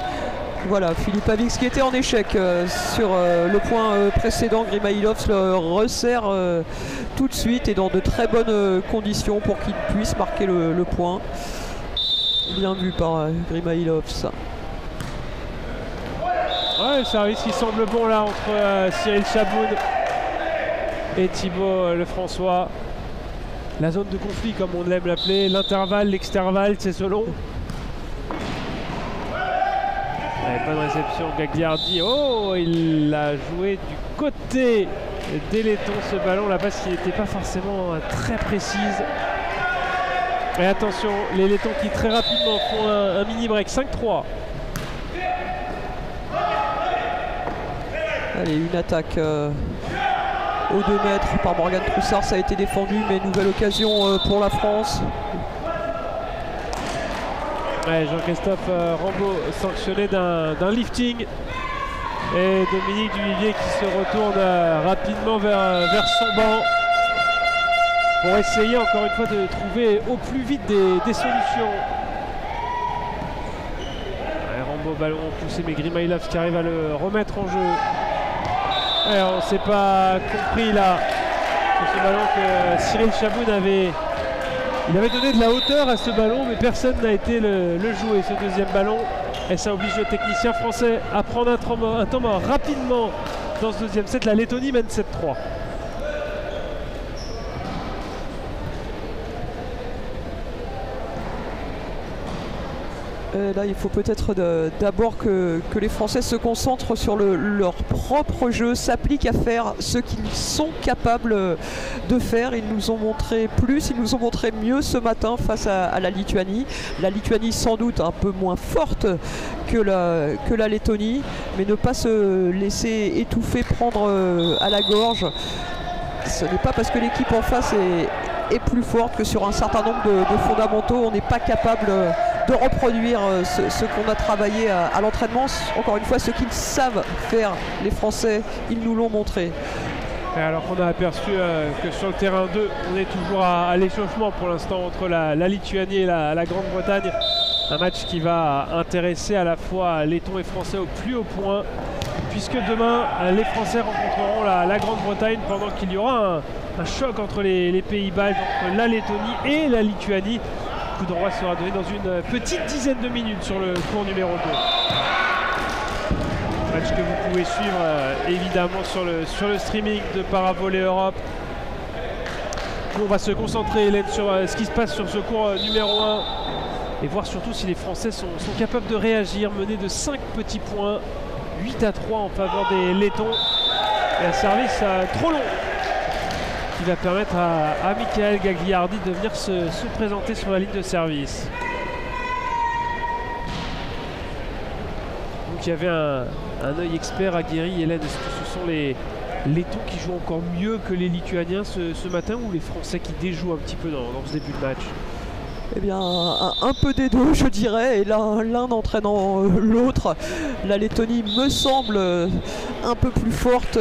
Voilà, Filipavics qui était en échec sur le point précédent. Grimailovs le resserre tout de suite et dans de très bonnes conditions pour qu'il puisse marquer le point. Bien vu par Grimailovs. Ouais, le service qui semble bon là entre Cyril Chaboun et Thibaut Lefrançois. La zone de conflit comme on l'aime l'appeler, l'intervalle, l'extervalle, c'est selon. Bonne réception, Gagliardi. Oh, il l'a joué du côté des Lettons ce ballon. La passe qui n'était pas forcément très précise. Et attention, les Lettons qui très rapidement font un mini break. 5-3. Allez, une attaque aux 2 mètres par Morgan Troussard. Ça a été défendu, mais nouvelle occasion pour la France. Ouais, Jean-Christophe Rambaud sanctionné d'un lifting et Dominique Duvivier qui se retourne rapidement vers son banc pour essayer encore une fois de trouver au plus vite des solutions. Ouais, Rambaud ballon poussé, mais Grimailovs qui arrive à le remettre en jeu. Ouais, on ne s'est pas compris là sur ce ballon que Cyril Chaboun avait donné de la hauteur à ce ballon, mais personne n'a été le jouer, ce deuxième ballon. Et ça oblige le technicien français à prendre un temps mort rapidement dans ce deuxième set. La Lettonie mène 7-3. Là, il faut peut-être d'abord que les Français se concentrent sur leur propre jeu, s'appliquent à faire ce qu'ils sont capables de faire. Ils nous ont montré plus, ils nous ont montré mieux ce matin face à la Lituanie. La Lituanie sans doute un peu moins forte que la Lettonie, mais ne pas se laisser étouffer, prendre à la gorge. Ce n'est pas parce que l'équipe en face est plus forte que sur un certain nombre de fondamentaux, on n'est pas capable de reproduire ce qu'on a travaillé à l'entraînement. Encore une fois, ce qu'ils savent faire, les Français, ils nous l'ont montré. Et alors qu'on a aperçu que sur le terrain 2, on est toujours à l'échauffement pour l'instant entre la Lituanie et la Grande-Bretagne. Un match qui va intéresser à la fois lettons et français au plus haut point, puisque demain les Français rencontreront la Grande-Bretagne pendant qu'il y aura un choc entre les pays baltes, entre la Lettonie et la Lituanie. Le coup d'envoi sera donné dans une petite dizaine de minutes sur le court numéro 2. Match que vous pouvez suivre évidemment sur le streaming de Paravolley Europe. On va se concentrer, Hélène, sur ce qui se passe sur ce cours numéro 1 et voir surtout si les Français sont capables de réagir, menés de 5 petits points, 8-3 en faveur des Lettons. Et un service trop long qui va permettre à Michael Gagliardi de venir se présenter sur la ligne de service. Donc il y avait un œil expert aguerri, Hélène. Est-ce que ce sont les Lettons qui jouent encore mieux que les Lituaniens ce matin, ou les Français qui déjouent un petit peu dans ce début de match? Eh bien, un peu des deux, je dirais, et l'un entraînant l'autre. La Lettonie me semble un peu plus forte,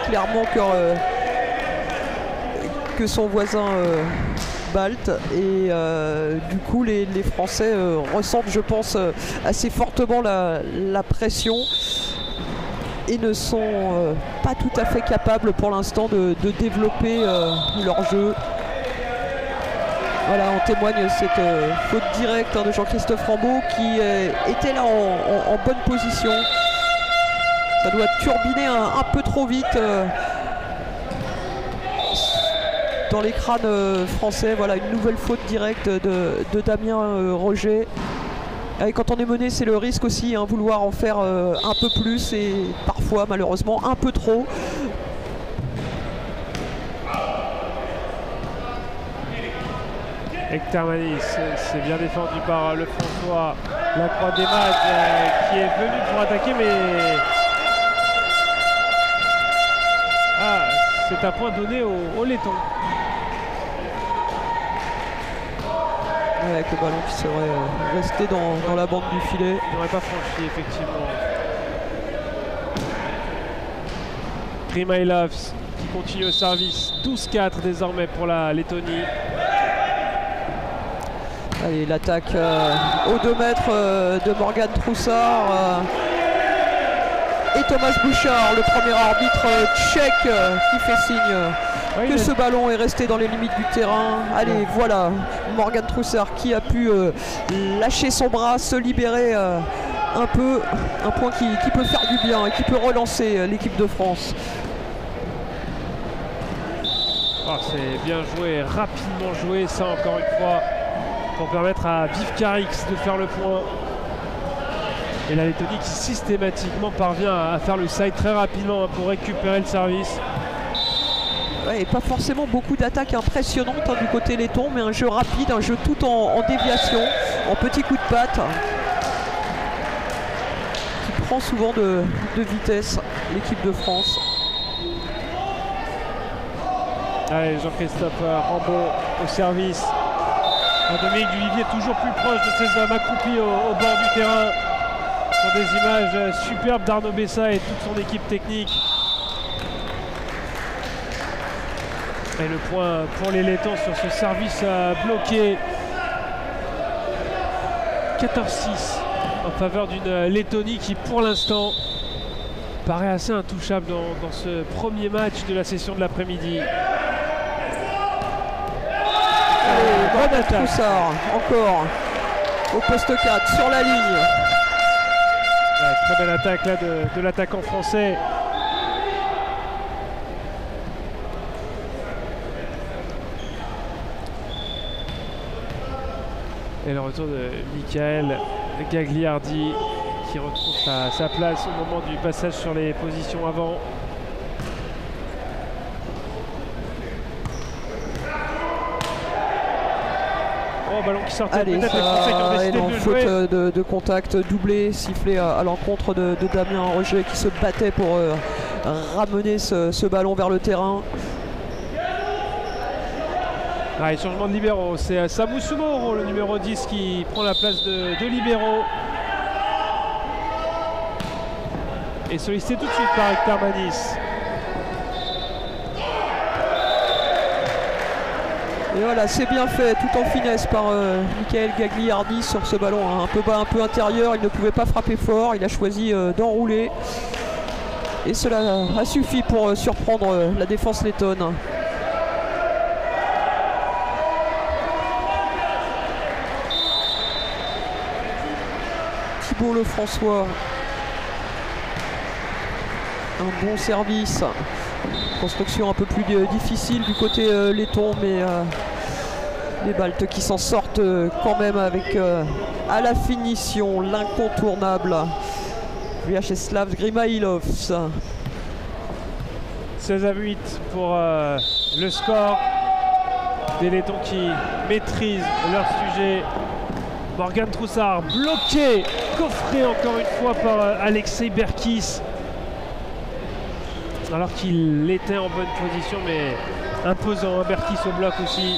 clairement, que son voisin balte. Et du coup, les Français ressentent, je pense, assez fortement la pression et ne sont pas tout à fait capables pour l'instant de développer leur jeu. Voilà, en témoigne cette faute directe de Jean-Christophe Rambaud qui était là en bonne position. Ça doit turbiner un peu trop vite dans les crânes français. Voilà, une nouvelle faute directe de Damien Roger. Et quand on est mené, c'est le risque aussi, vouloir en faire un peu plus et parfois malheureusement un peu trop. Ektermanis, c'est bien défendu par le François. La croix des matchs qui est venu pour attaquer, mais c'est un point donné au Letton. Avec le ballon qui serait resté dans la bande du filet. Il n'aurait pas franchi, effectivement. Grimailovs qui continue au service. 12-4 désormais pour la Lettonie. Allez, l'attaque aux 2 mètres de Morgan Troussard et Thomas Bouchard, le premier arbitre tchèque qui fait signe que ce ballon est resté dans les limites du terrain. Allez, voilà, Morgan Troussard qui a pu lâcher son bras, se libérer un peu, un point qui peut faire du bien et qui peut relancer l'équipe de France. C'est bien joué, rapidement joué, ça encore une fois, pour permettre à Vivkarix de faire le point. Et la Lettonie qui systématiquement parvient à faire le side très rapidement pour récupérer le service. Ouais, et pas forcément beaucoup d'attaques impressionnantes du côté letton, mais un jeu rapide, un jeu tout en déviation, en petits coups de patte, qui prend souvent de vitesse l'équipe de France. Allez, Jean-Christophe Rambaud au service. Dominique Duvivier toujours plus proche de ses hommes accroupis au bord du terrain. Ce sont des images superbes d'Arnaud Bessa et toute son équipe technique. Et le point pour les Lettons sur ce service bloqué. 14-6 en faveur d'une Lettonie qui pour l'instant paraît assez intouchable dans ce premier match de la session de l'après-midi. Bonne attaque. Troussard, encore au poste 4 sur la ligne. Ouais, très belle attaque là de l'attaquant français. Et le retour de Michael Gagliardi qui retrouve sa place au moment du passage sur les positions avant. Ballon qui sortait. Allez, peut-être les Français qui ont décidé de faute jouer. de contact doublé, sifflé à l'encontre de Damien Roger qui se battait pour ramener ce ballon vers le terrain. Allez, changement de libéraux, c'est Samu Sumoro, le numéro 10 qui prend la place de libéraux. Et sollicité tout de suite par Ektermanis. Et voilà, c'est bien fait, tout en finesse par Michael Gagliardi sur ce ballon, hein, un peu bas, un peu intérieur. Il ne pouvait pas frapper fort, il a choisi d'enrouler. Et cela a suffi pour surprendre la défense lettonne. Thibault Lefrançois. Un bon service. Construction un peu plus difficile du côté letton, mais les Baltes qui s'en sortent quand même avec à la finition l'incontournable Vyacheslav Grimailovs. 16-8 pour le score des Lettons qui maîtrisent leur sujet. Morgan Troussard bloqué, coffré encore une fois par Alexei Berkis. Alors qu'il était en bonne position, mais imposant, hein, Berkis au bloc aussi.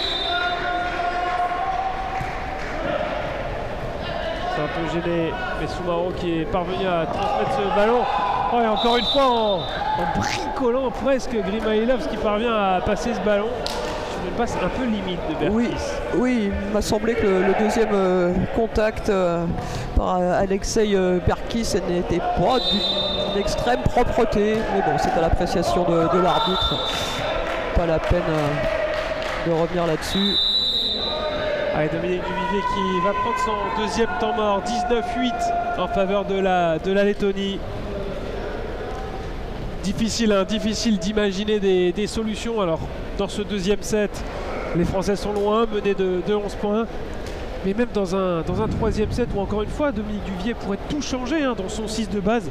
C'est un peu gêné, mais Soumaro qui est parvenu à transmettre ce ballon. Oh, et encore une fois en bricolant presque Grimailovs qui parvient à passer ce ballon. Je me passe un peu limite de Berkis. Oui, il m'a semblé que le deuxième contact par Alexei Berkis n'était pas d'une extrême propreté, mais bon, c'est à l'appréciation de l'arbitre. Pas la peine de revenir là-dessus. Allez, Dominique Duvivier qui va prendre son deuxième temps mort, 19-8 en faveur de la Lettonie. Difficile, hein, difficile d'imaginer des solutions. Alors, dans ce deuxième set, les Français sont loin, menés de 11 points. Mais même dans un troisième set où, encore une fois, Dominique Duvivier pourrait tout changer, hein, dans son 6 de base.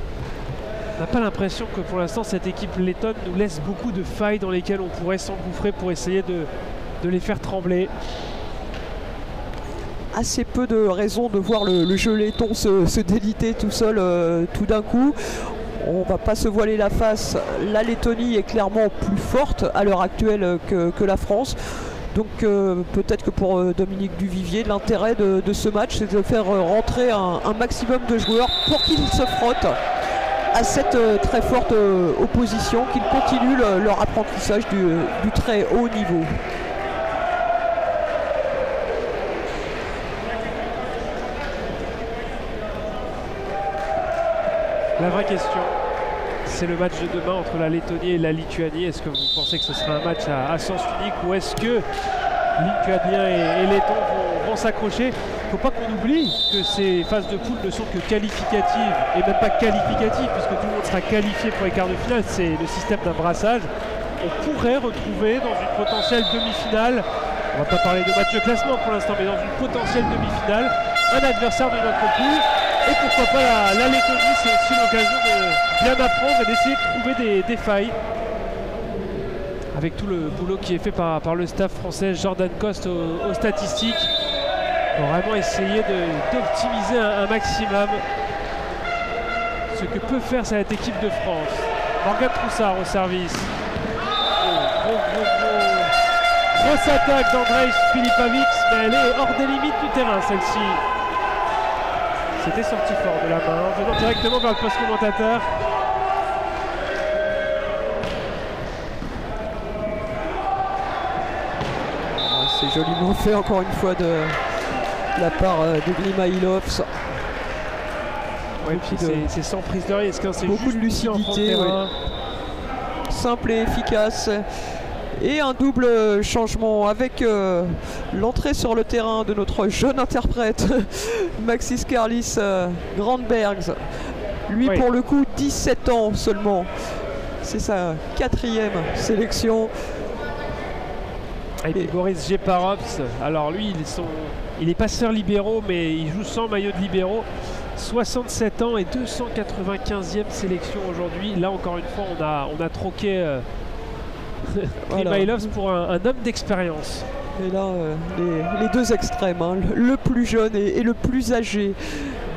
On n'a pas l'impression que pour l'instant, cette équipe lettonne nous laisse beaucoup de failles dans lesquelles on pourrait s'engouffrer pour essayer de les faire trembler. Assez peu de raisons de voir le jeu letton se déliter tout seul tout d'un coup. On va pas se voiler la face, la Lettonie est clairement plus forte à l'heure actuelle que la France. Donc peut-être que pour Dominique Duvivier, l'intérêt de ce match, c'est de faire rentrer un maximum de joueurs pour qu'ils se frottent à cette très forte opposition, qu'ils continuent leur apprentissage du très haut niveau. La vraie question, c'est le match de demain entre la Lettonie et la Lituanie. Est-ce que vous pensez que ce sera un match à sens unique ou est-ce que Lituaniens et Lettons vont s'accrocher? Il ne faut pas qu'on oublie que ces phases de poule ne sont que qualificatives et même pas qualificatives puisque tout le monde sera qualifié pour les quarts de finale. C'est le système d'un brassage. On pourrait retrouver dans une potentielle demi-finale, on ne va pas parler de match de classement pour l'instant, mais dans une potentielle demi-finale, un adversaire de notre poule. Et pourquoi pas la Lettonie, c'est aussi l'occasion de bien apprendre et d'essayer de trouver des failles. Avec tout le boulot qui est fait par le staff français, Jordan Coste aux statistiques. Pour vraiment essayer d'optimiser un maximum ce que peut faire cette équipe de France. Morgan Troussard au service. Grosse attaque d'Andrej Filipovic, mais elle est hors des limites du terrain celle-ci. C'était sorti fort de la main, en venant directement vers le poste commentateur. C'est joliment fait encore une fois de la part de Grimailovs. Ouais, puis c'est sans prise de risque, hein, c'est beaucoup de lucidité, ouais. Simple et efficace. Et un double changement avec l'entrée sur le terrain de notre jeune interprète Maxis Carlis Grandbergs. Lui, oui, pour le coup, 17 ans seulement. C'est sa 4e sélection. Et puis Boris Geparovs, alors lui, il est passeur libéraux, mais il joue sans maillot de libéraux. 67 ans et 295e sélection aujourd'hui. Là, encore une fois, on a troqué Grimailovs pour un homme d'expérience. Et là, les deux extrêmes, hein, le plus jeune et le plus âgé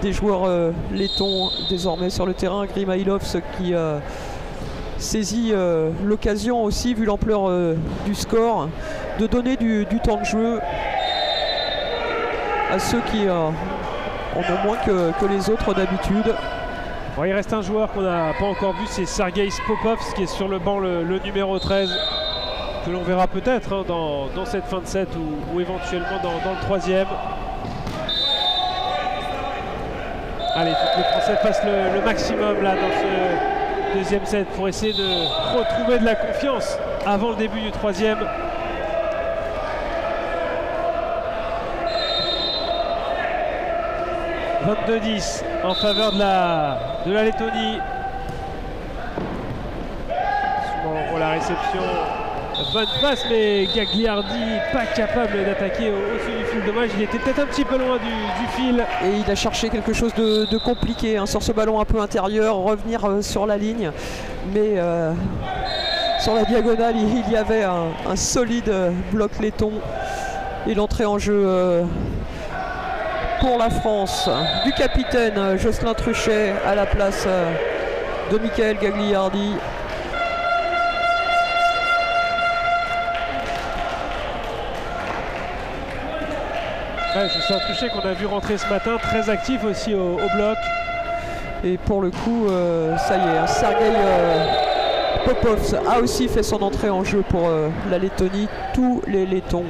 des joueurs lettons désormais sur le terrain. Grimailovs qui saisit l'occasion aussi, vu l'ampleur du score, de donner du temps de jeu à ceux qui en ont moins que les autres d'habitude. Bon, il reste un joueur qu'on n'a pas encore vu, c'est Sergei Spopov qui est sur le banc, le numéro 13. que l'on verra peut-être hein, dans cette fin de set ou éventuellement dans le troisième. Allez, il faut que les Français fassent le maximum là dans ce deuxième set pour essayer de retrouver de la confiance avant le début du troisième. « 22-10 en faveur de la Lettonie. Pour la réception, bonne passe, mais Gagliardi pas capable d'attaquer au-dessus du fil. Dommage, il était peut-être un petit peu loin du fil. Et il a cherché quelque chose de compliqué hein, sur ce ballon un peu intérieur, revenir sur la ligne. Mais sur la diagonale, il y avait un solide bloc letton. Et l'entrée en jeu pour la France du capitaine Jocelyn Truchet à la place de Michael Gagliardi. Ouais, Jocelyn Truchet qu'on a vu rentrer ce matin, très actif aussi au bloc. Et pour le coup, ça y est, hein, Sergei Popov a aussi fait son entrée en jeu pour la Lettonie. Tous les Lettons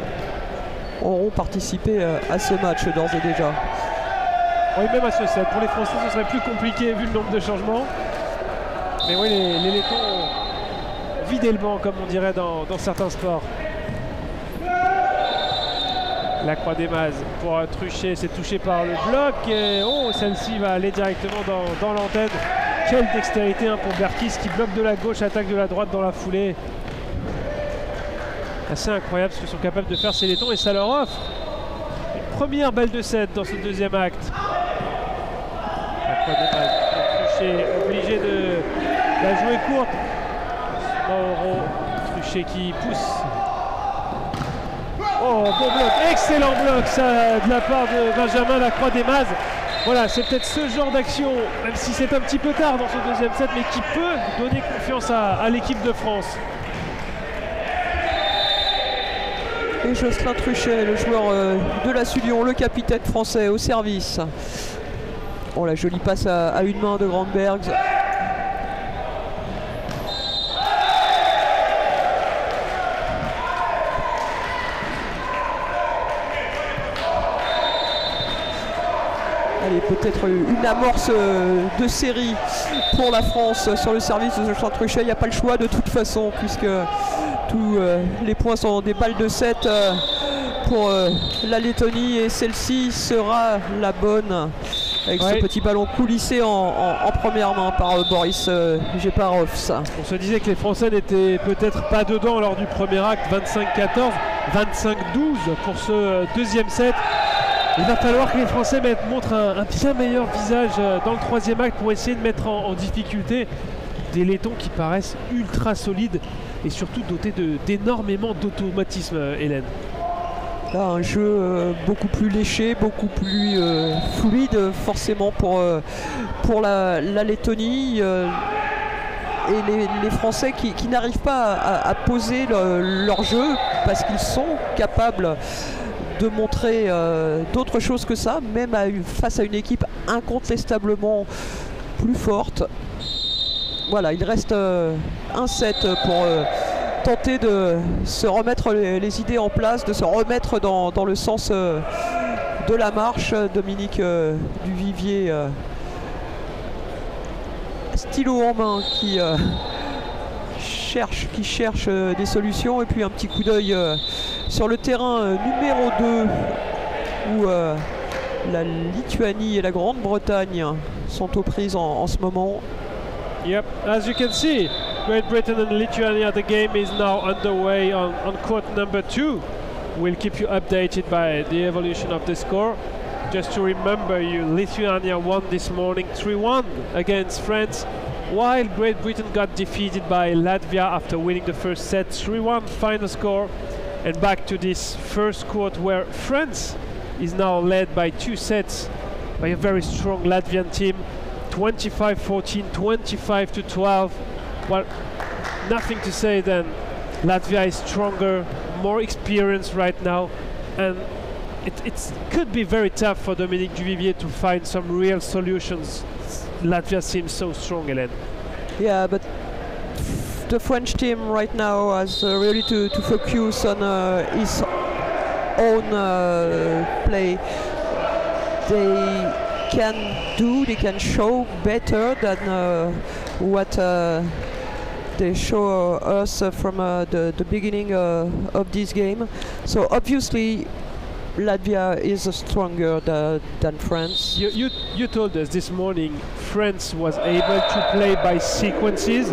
auront participé à ce match d'ores et déjà. Oui, même à ce set. Pour les Français, ce serait plus compliqué vu le nombre de changements. Mais oui, les Lettons ont vidé le banc, comme on dirait dans certains sports. La croix des Mazes pour Truchet, c'est touché par le bloc. Et oh, celle-ci va aller directement dans l'antenne. Quelle dextérité hein, pour Berkis qui bloque de la gauche, attaque de la droite dans la foulée. Assez incroyable ce que sont capables de faire ces Lettons et ça leur offre une première balle de 7 dans ce deuxième acte. La croix des Mazes pour Truchet, obligé de la jouer courte. Mauro, Truchet qui pousse. Oh, bon bloc, excellent bloc ça de la part de Benjamin Lacroix des Mazes. Voilà, c'est peut-être ce genre d'action, même si c'est un petit peu tard dans ce deuxième set, mais qui peut donner confiance à l'équipe de France. Et Jocelyn Truchet, le joueur de la Sullion, le capitaine français au service. Oh, la jolie passe à une main de Grandberg. Allez, peut-être une amorce de série pour la France sur le service de Jocelyn Truchet. Il n'y a pas le choix de toute façon, puisque tous les points sont des balles de 7 pour la Lettonie, et celle-ci sera la bonne avec ce petit ballon coulissé en première main par Boris Geparovs. On se disait que les Français n'étaient peut-être pas dedans lors du premier acte, 25-14, 25-12 pour ce deuxième set. Il va falloir que les Français montrent un bien meilleur visage dans le troisième acte pour essayer de mettre en difficulté des Lettons qui paraissent ultra solides et surtout dotés d'énormément d'automatisme, Hélène. Là, un jeu beaucoup plus léché, beaucoup plus fluide forcément pour la Lettonie. Et les Français qui n'arrivent pas à poser leur jeu parce qu'ils sont capables de montrer d'autres choses que ça, même face à une équipe incontestablement plus forte. Voilà, il reste un set pour tenter de se remettre les idées en place, de se remettre dans le sens de la marche. Dominique Duvivier, stylo en main, qui cherche des solutions, et puis un petit coup d'œil sur le terrain numéro 2 où la Lituanie et la Grande-Bretagne sont aux prises en ce moment. Yep, as you can see, Great Britain and Lithuania, the game is now underway on court number 2. We'll keep you updated by the evolution of the score. Just to remember you, Lithuania won this morning 3-1 against France, while Great Britain got defeated by Latvia after winning the first set 3-1 final score. And back to this first court where France is now led by 2 sets by a very strong Latvian team, 25-14, 25-12. Well, nothing to say then. Latvia is stronger, more experienced right now, and it could be very tough for Dominique Duvivier to find some real solutions. Latvia seems so strong, Hélène. Yeah, but the French team right now has really to focus on his own play. They can show better than what they show us from the beginning of this game. So obviously Latvia is stronger than France. You told us this morning France was able to play by sequences.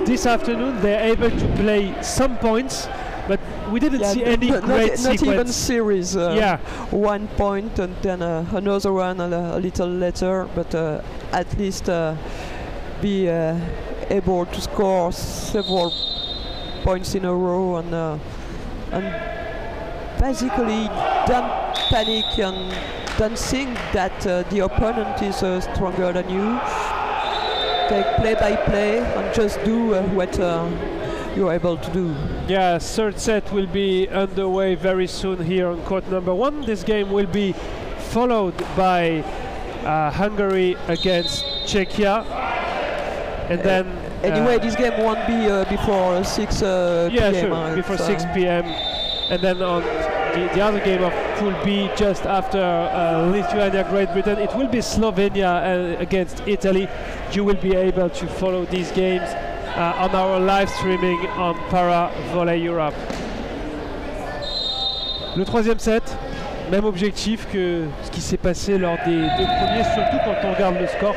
This afternoon they're able to play some points, but we didn't see any great sequence. Not even series. 1 point and then another one a little later, but at least be able to score several points in a row and basically don't panic and don't think that the opponent is stronger than you. Take play by play and just do what you're able to do. Yeah, third set will be underway very soon here on court number 1. This game will be followed by Hungary against Czechia. And then anyway, this game won't be before 6 p.m. Yeah, sure, before 6 p.m. And then on the other game of Pool B, just after Lithuania, Great Britain, it will be Slovenia against Italy. You will be able to follow these games on our live streaming on Para Volley Europe. Le troisième set, même objectif que ce qui s'est passé lors des deux premiers, surtout quand on regarde le score.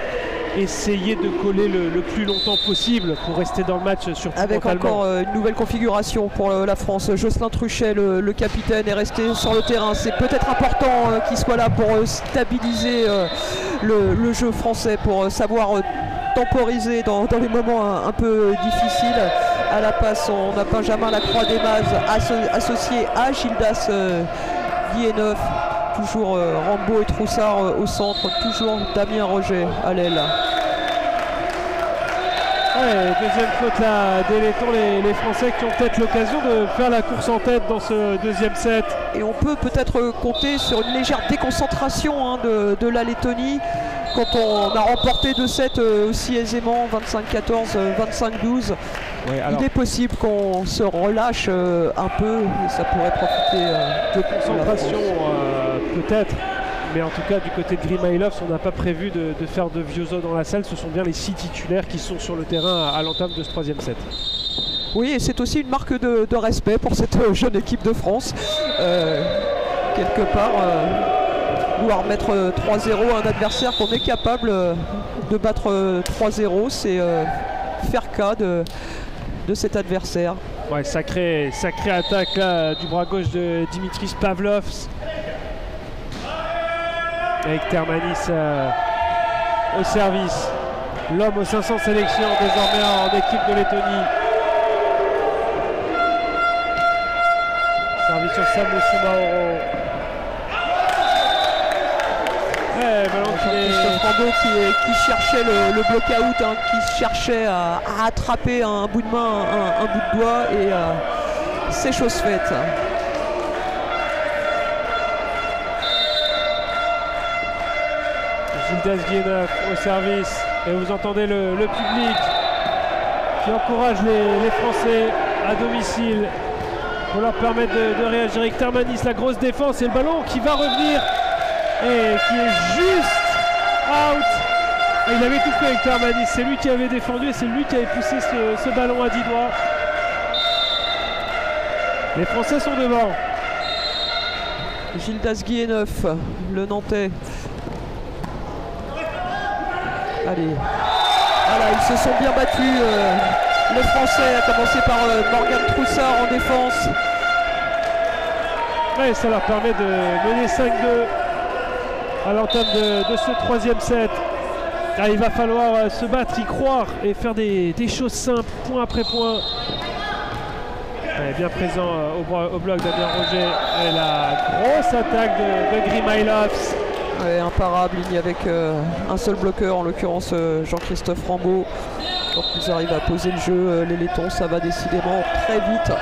Essayer de coller le plus longtemps possible pour rester dans le match, surtout avec mentalement. Encore une nouvelle configuration pour la France. Jocelyn Truchet, le capitaine, est resté sur le terrain. C'est peut-être important qu'il soit là pour stabiliser le jeu français, pour savoir temporiser dans les moments un peu difficiles. À la passe, on a Benjamin Lacroix-Desmazes associé à Gildas Guilleneuve. Toujours Rambaud et Troussard au centre, toujours Damien Roger à l'aile. Ouais, deuxième faute là des Lettons, les Français qui ont peut-être l'occasion de faire la course en tête dans ce deuxième set. Et on peut peut-être compter sur une légère déconcentration de la Lettonie quand on a remporté 2 sets aussi aisément, 25-14, 25-12. Ouais, alors, il est possible qu'on se relâche un peu et ça pourrait profiter de concentration peut-être. Mais en tout cas, du côté de Grimailov, on n'a pas prévu de faire de vieux os dans la salle. Ce sont bien les 6 titulaires qui sont sur le terrain à l'entame de ce troisième set. Oui, et c'est aussi une marque de respect pour cette jeune équipe de France. Quelque part, vouloir mettre 3-0 à un adversaire qu'on est capable de battre 3-0, c'est faire cas de cet adversaire. Ouais, sacrée attaque là, du bras gauche de Dimitris Pavlovs. Avec Termanis au service. L'homme aux 500 sélections désormais en équipe de Lettonie. Service sur Samu Sumaoro. Christophe Rambaud qui cherchait le block-out, hein, qui cherchait à attraper un bout de main, un bout de doigt, et c'est chose faite. Gildas Guilleneuve au service, et vous entendez le public qui encourage les Français à domicile pour leur permettre de réagir. Avec Termanis, la grosse défense, et le ballon qui va revenir et qui est juste out. Il avait tout fait avec Termanis, c'est lui qui avait défendu et c'est lui qui avait poussé ce ballon à 10 doigts. Les Français sont devant. Gildas Guilleneuve, le Nantais. Allez, voilà, ils se sont bien battus, les Français, à commencer par Morgan Troussard en défense. Ouais, ça leur permet de mener 5-2 à l'entame de ce troisième set. Là, il va falloir se battre, y croire et faire des choses simples, point après point. Ouais, bien présent au bloc Damien Roger, et la grosse attaque de Grimailov. Ouais, imparable, il n'y avait qu'un seul bloqueur, en l'occurrence Jean-Christophe Rambaud. Quand ils arrivent à poser le jeu, les Lettons, ça va décidément très vite.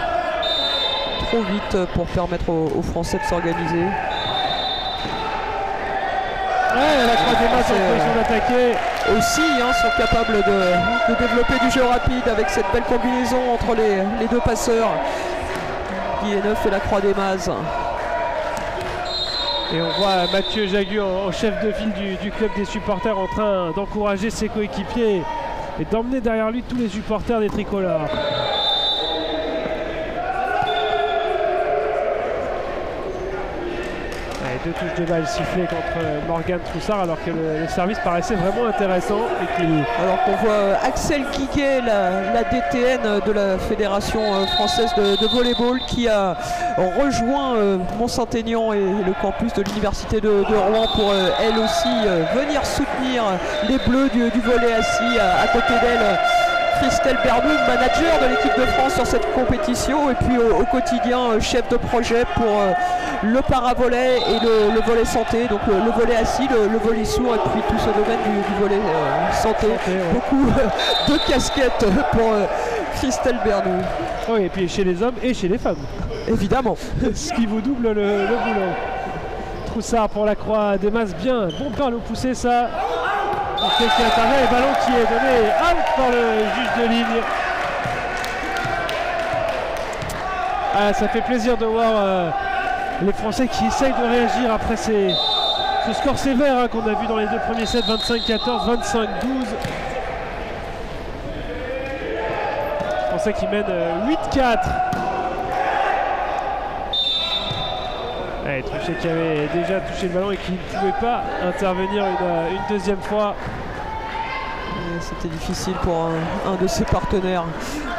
Trop vite pour permettre aux Français de s'organiser. Ouais, la croix des masses en position d'attaquer. Aussi sont capables de développer du jeu rapide avec cette belle combinaison entre les deux passeurs, Guilleneuf et la croix des Mazes. Et on voit Mathieu Jagu en chef de file du club des supporters en train d'encourager ses coéquipiers et d'emmener derrière lui tous les supporters des tricolores. Deux touches de balle sifflées contre Morgan Troussard alors que le service paraissait vraiment intéressant. Alors qu'on voit Axel Guiguet, la DTN de la Fédération française de volleyball, qui a rejoint Mont-Saint-Aignan et le campus de l'université de Rouen pour elle aussi venir soutenir les Bleus du volley assis. À côté d'elle, Christelle Bernou, manager de l'équipe de France sur cette compétition, et puis au quotidien chef de projet pour le paravolley et le volley santé, donc le volley assis, le volley sourd, et puis tout ce domaine du volley santé. Beaucoup de casquettes pour Christelle Bernou. Oui, et puis chez les hommes et chez les femmes. Évidemment. Ce qui vous double le boulot. Troussard pour la croix des masses, bien. Bon perle au poussé, ça. Qui intervient, et ballon qui est donné out par le juge de ligne. Ah, ça fait plaisir de voir les Français qui essayent de réagir après ce score sévère qu'on a vu dans les deux premiers sets, 25-14, 25-12. Français qui mènent 8-4. Truchet qui avait déjà touché le ballon et qui ne pouvait pas intervenir une deuxième fois. C'était difficile pour un de ses partenaires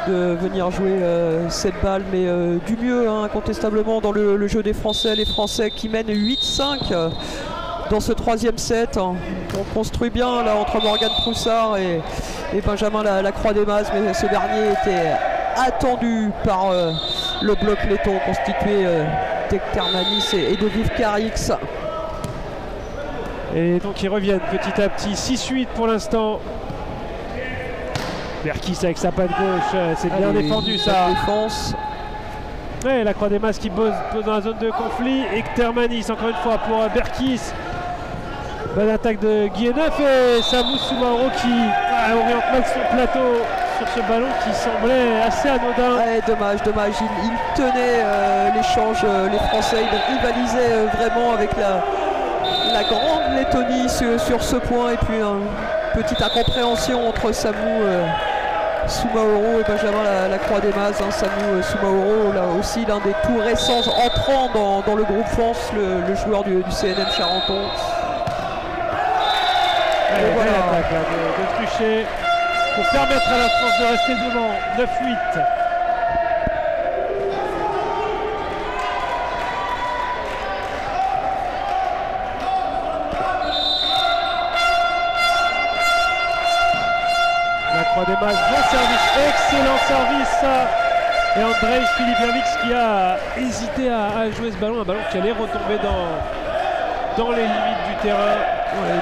de venir jouer cette balle, mais du mieux incontestablement dans le jeu des Français. Les Français qui mènent 8-5 dans ce troisième set. On construit bien là entre Morgan Troussard et Benjamin la croix des masses, mais ce dernier était attendu par le bloc letton constitué d'Ektermanis et de Vivkarix. Et donc ils reviennent petit à petit, 6-8 pour l'instant. Berkis avec sa patte gauche, c'est bien défendu ça. Défense. Ouais, la croix des masses qui pose dans la zone de conflit. Ektermanis encore une fois pour Berkis. Bonne attaque de Guilleneuf et Samou Soumaoro qui oriente mal son plateau sur ce ballon qui semblait assez anodin. Ouais, dommage. Il tenait l'échange, les Français, ils rivalisaient vraiment avec la grande Lettonie sur ce point, et puis une petite incompréhension entre Samou Soumaoro et Benjamin la croix des masses. Samou Soumaoro, là aussi l'un des tout récents entrants dans le groupe France, le joueur du CNM Charenton. Et voilà l'attaque de Truchet pour permettre à la France de rester devant, 9-8. La croix des masses, bon service, excellent service. Et Andrej Filipovic qui a hésité à jouer ce ballon, un ballon qui allait retomber dans les limites du terrain. Ouais,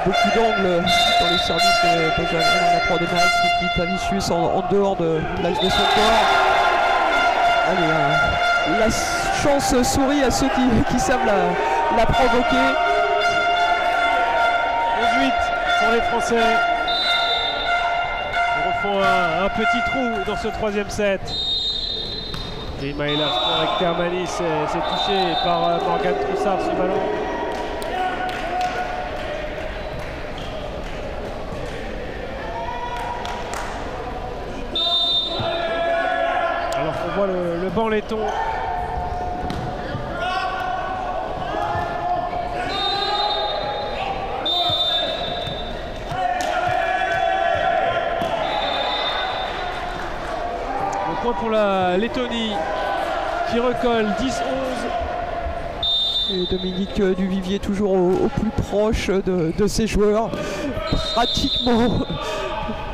beaucoup d'angles dans les services de Benjamin la croix des masses, Filipovic en dehors de l'axe de son corps. Allez, la chance sourit à ceux qui savent la provoquer. 11-8 pour les Français. Ils refont un petit trou dans ce troisième set. Et Maëla pour Ektermanis, c'est touché par Morgan Troussard ce ballon. Alors qu'on voit le banc letton. Pour la Lettonie qui recolle 10-11. Et Dominique Duvivier toujours au plus proche de ses joueurs, pratiquement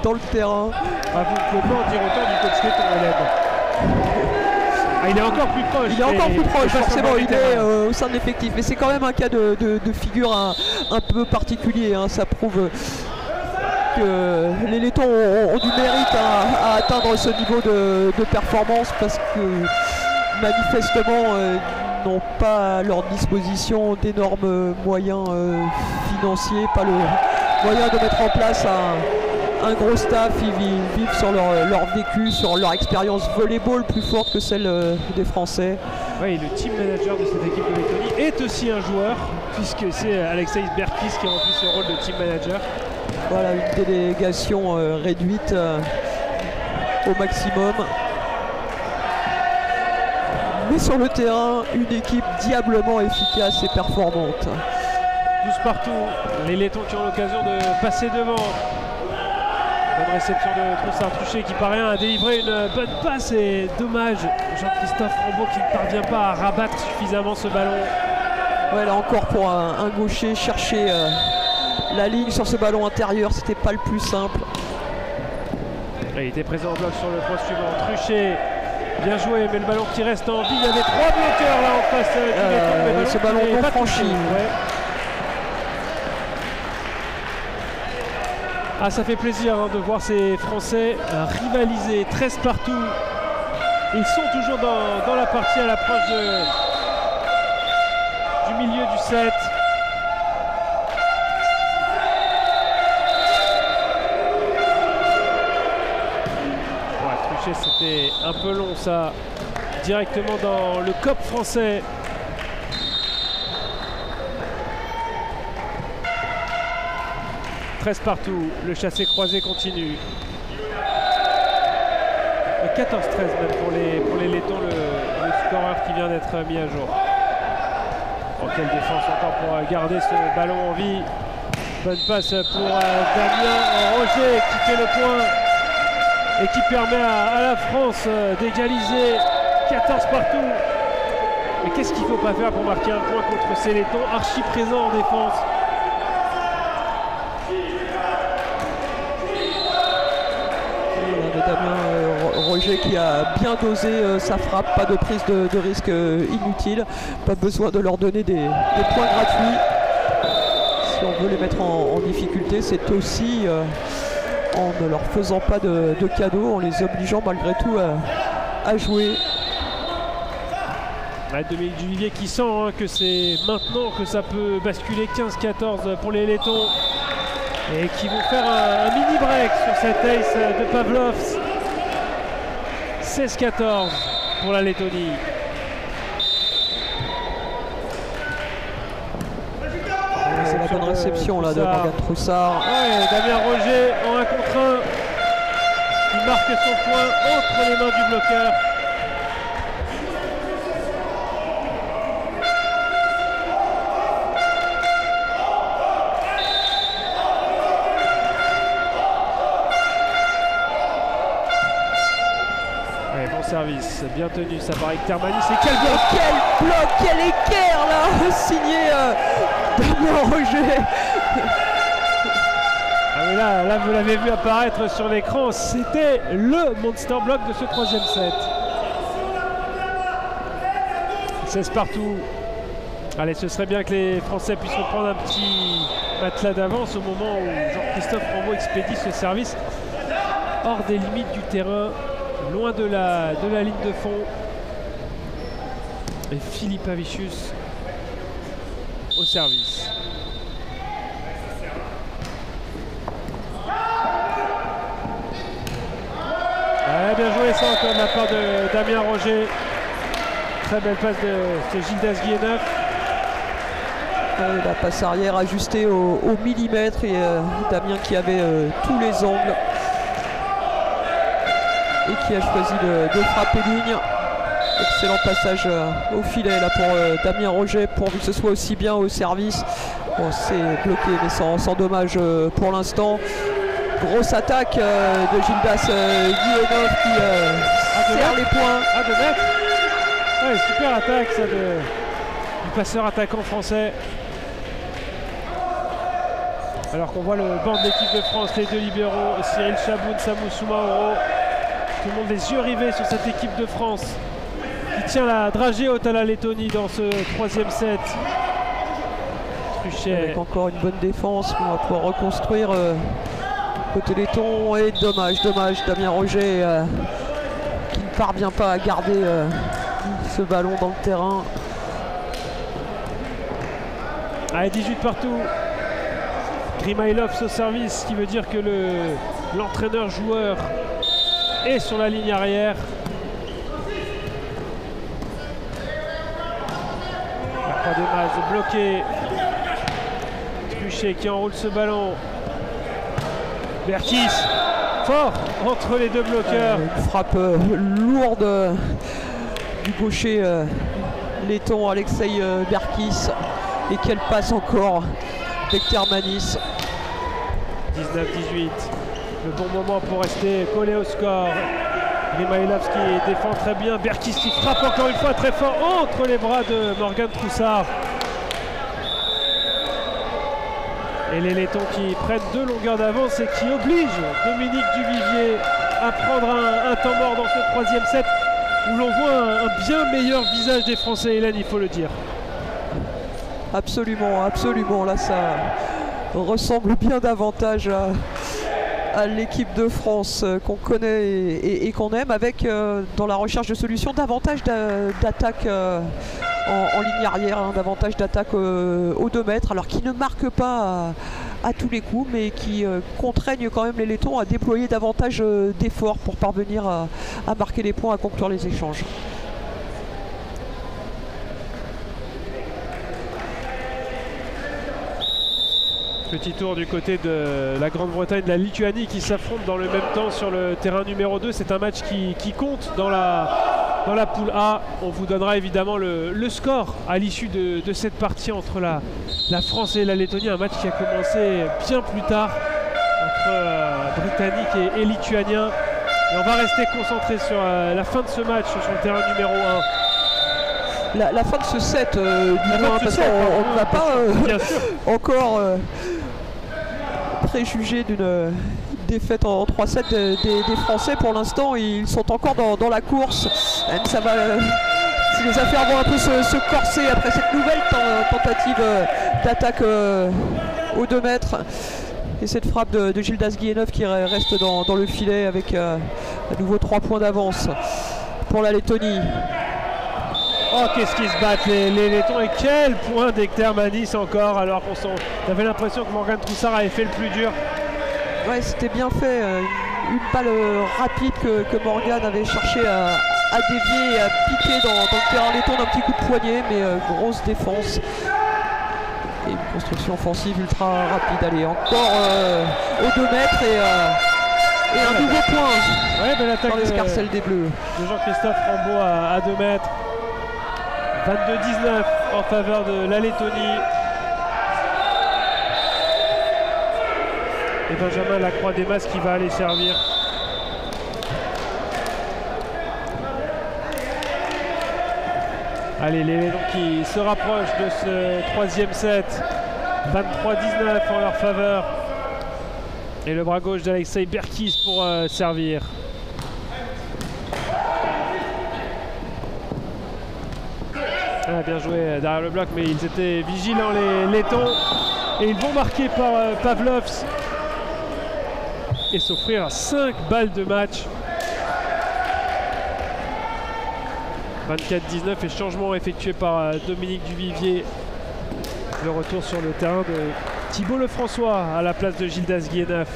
dans le terrain. Vous ne pouvez pas en dire autant du coach letton, Hélène. Il est encore plus proche. Il est encore plus proche, forcément, il est au sein de l'effectif. Mais c'est quand même un cas de figure un peu particulier. Ça prouve que les Lettons ont du mérite à atteindre ce niveau de performance, parce que manifestement n'ont pas à leur disposition d'énormes moyens financiers, pas le moyen de mettre en place un gros staff. Ils vivent sur leur vécu, sur leur expérience volleyball plus forte que celle des Français. Oui, le team manager de cette équipe de Lettonie est aussi un joueur, puisque c'est Alexeïs Berkis qui remplit ce rôle de team manager. Voilà, une délégation réduite au maximum. Mais sur le terrain, une équipe diablement efficace et performante. 12 partout, les Lettons qui ont l'occasion de passer devant. Bonne réception de Troussard-Truchet qui paraît à délivrer une bonne passe, et dommage Jean-Christophe Rambaud qui ne parvient pas à rabattre suffisamment ce ballon. Ouais, là encore pour un gaucher, chercher la ligne sur ce ballon intérieur, c'était pas le plus simple. Il était présent en bloc sur le point suivant. Truchet, bien joué, mais le ballon qui reste en vie. Il y avait 3 bloqueurs là en face du Letton. Ce ballon non franchi. Ouais. Ah, ça fait plaisir de voir ces Français rivaliser. 13 partout. Ils sont toujours dans la partie à l'approche du milieu du set. C'était un peu long ça, directement dans le COP français. « 13 partout, le chassé croisé continue. 14-13 même pour les Lettons, le scoreur qui vient d'être mis à jour. Oh, quelle défense encore pour garder ce ballon en vie. Bonne passe pour Damien Roger qui fait le point et qui permet à la France d'égaliser. 14 partout. Mais qu'est-ce qu'il ne faut pas faire pour marquer un point contre ces Lettons archi présents en défense? Damien Roger qui a bien dosé sa frappe, pas de prise de risque inutile, pas besoin de leur donner des points gratuits. Si on veut les mettre en difficulté, c'est aussi en ne leur faisant pas de cadeaux, en les obligeant malgré tout à jouer. Dominique Duvivier qui sent que c'est maintenant que ça peut basculer. 15-14 pour les Lettons, et qui vont faire un mini break sur cette ace de Pavlovs. 16-14 pour la Lettonie. C'est la bonne réception là de Morgane Troussard. Ouais, Damien Roger en 1 contre 1. Il marque son point entre les mains du bloqueur. Service bien tenu, ça paraît que Termani, c'est quel bloc, quel équerre là, signé Damien Roger. Ah mais là vous l'avez vu apparaître sur l'écran, c'était le monster block de ce 3e set. 16 partout. Allez, ce serait bien que les Français puissent reprendre un petit matelas d'avance au moment où Jean-Christophe Rambaud expédie ce service hors des limites du terrain, loin de la ligne de fond. Et Philippe Avicius au service. Ouais, bien joué ça encore de la part de Damien Roger. Très belle passe de Gildas Guilleneuf. La passe arrière ajustée au millimètre, et Damien qui avait tous les angles et qui a choisi de frapper ligne. Excellent passage au filet là pour Damien Roger, pourvu que ce soit aussi bien au service. Bon, c'est bloqué mais sans dommage pour l'instant. Grosse attaque de Gildas Guilleneuf qui serre les points. À 2 mètres. Ouais, super attaque ça du passeur attaquant français. Alors qu'on voit le banc de l'équipe de France, les deux libéraux, Cyril Chaboun, Samou Soumaoro. Tout le monde les yeux rivés sur cette équipe de France qui tient la dragée haute à la Lettonie dans ce 3e set. Truchet. Avec encore une bonne défense, on va pouvoir reconstruire côté letton. Et dommage, Damien Roger qui ne parvient pas à garder ce ballon dans le terrain. Allez, 18 partout. Grimailov au service, ce qui veut dire que l'entraîneur-joueur est sur la ligne arrière. La croix des Mazes bloquée. Truchet qui enroule ce ballon. Berkis, fort entre les deux bloqueurs. Une frappe lourde du gaucher letton Alexei Berkis. Et quelle passe encore d'Ektermanis. 19-18. Le bon moment pour rester collé au score. Grimailov qui défend très bien. Berkis qui frappe encore une fois très fort entre les bras de Morgan Troussard. Et les Lettons qui prennent 2 longueurs d'avance et qui obligent Dominique Duvivier à prendre un temps mort dans ce 3e set où l'on voit un bien meilleur visage des Français, Hélène, il faut le dire. Absolument, absolument. Là, ça ressemble bien davantage à l'équipe de France qu'on connaît et qu'on aime, avec dans la recherche de solutions davantage d'attaque en ligne arrière, hein, davantage d'attaque aux 2 mètres, alors qui ne marque pas à tous les coups, mais qui contraignent quand même les Lettons à déployer davantage d'efforts pour parvenir à marquer les points, à conclure les échanges. Petit tour du côté de la Grande-Bretagne, de la Lituanie qui s'affrontent dans le même temps sur le terrain numéro 2. C'est un match qui compte dans la poule A. On vous donnera évidemment le score à l'issue de cette partie entre la France et la Lettonie. Un match qui a commencé bien plus tard entre Britanniques et Lituaniens. Et on va rester concentré sur la fin de ce match sur le terrain numéro 1. La fin de ce set, parce qu'on n'a pas encore préjugé d'une défaite en 3-7 des Français. Pour l'instant, ils sont encore dans la course. Ça va les a fait avoir un peu se corser après cette nouvelle tentative d'attaque aux 2 mètres. Et cette frappe de Gildas Guillenov qui reste dans le filet avec à nouveau 3 points d'avance pour la Lettonie. Oh, qu'est-ce qu'ils se battent les Lettons, et quel point d'Ektermanis encore, alors qu'on avait l'impression que Morgan Troussard avait fait le plus dur. Ouais, c'était bien fait. Une balle rapide que Morgan avait cherché à dévier et à piquer dans le terrain letton d'un petit coup de poignet, mais grosse défense. Et une construction offensive ultra rapide. Allez, encore aux 2 mètres et un nouveau point dans l'escarcelle des Bleus. De Jean-Christophe Rambaud à 2 mètres. 22-19 en faveur de la Lettonie. Et Benjamin Lacroix des Mas qui va aller servir. Allez, les Lettons qui se rapprochent de ce 3e set. 23-19 en leur faveur. Et le bras gauche d'Alexei Berkis pour servir. Ah, bien joué derrière le bloc, mais ils étaient vigilants les Lettons. Et ils vont marquer par Pavlovs et s'offrir 5 balles de match. 24-19 et changement effectué par Dominique Duvivier. Le retour sur le terrain de Thibaut Lefrançois à la place de Gildas Guillenov.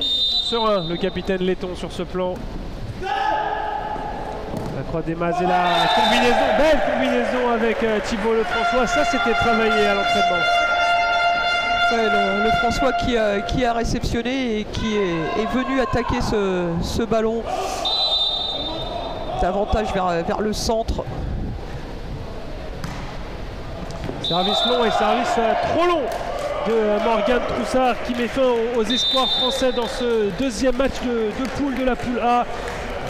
Serein, le capitaine letton sur ce plan. La croix des Mazes et la combinaison, belle combinaison avec Thibaut Lefrançois. Ça, c'était travaillé à l'entraînement. Ouais, Lefrançois qui a réceptionné et qui est venu attaquer ce ballon davantage vers le centre. Service long et service trop long de Morgan Troussard qui met fin aux espoirs français dans ce 2e match de poule de la poule A.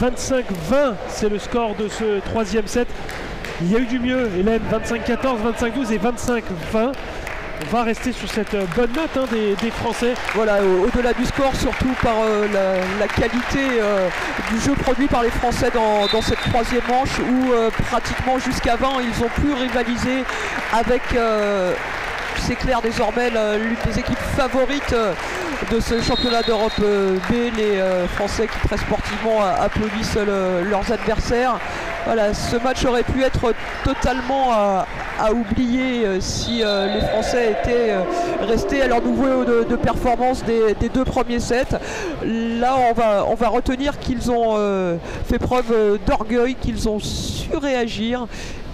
25-20, c'est le score de ce 3e set. Il y a eu du mieux, Hélène, 25-14, 25-12 et 25-20. On va rester sur cette bonne note des Français. Voilà, au-delà du score, surtout par la qualité du jeu produit par les Français dans cette 3e manche où pratiquement jusqu'à 20, ils ont pu rivaliser avec c'est clair désormais l'une des équipes favorites de ce championnat d'Europe B. Les Français qui très sportivement applaudissent leurs adversaires. Voilà, ce match aurait pu être totalement à oublier si les Français étaient restés à leur niveau de performance des 2 premiers sets. Là, on va retenir qu'ils ont fait preuve d'orgueil, qu'ils ont su réagir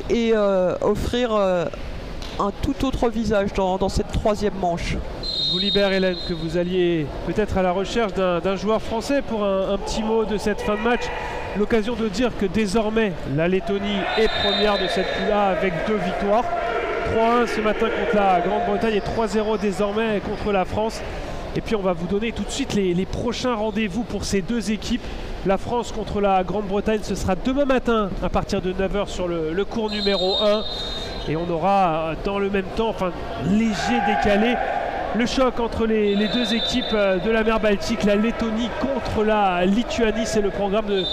et offrir un tout autre visage dans cette 3e manche. Je vous libère, Hélène, que vous alliez peut-être à la recherche d'un joueur français pour un petit mot de cette fin de match. L'occasion de dire que désormais la Lettonie est première de cette poule A avec 2 victoires. 3-1 ce matin contre la Grande-Bretagne et 3-0 désormais contre la France. Et puis on va vous donner tout de suite les prochains rendez-vous pour ces 2 équipes. La France contre la Grande-Bretagne, ce sera demain matin à partir de 9 h sur le court numéro 1. Et on aura dans le même temps, enfin léger décalé, le choc entre les 2 équipes de la mer Baltique, la Lettonie contre la Lituanie. C'est le programme de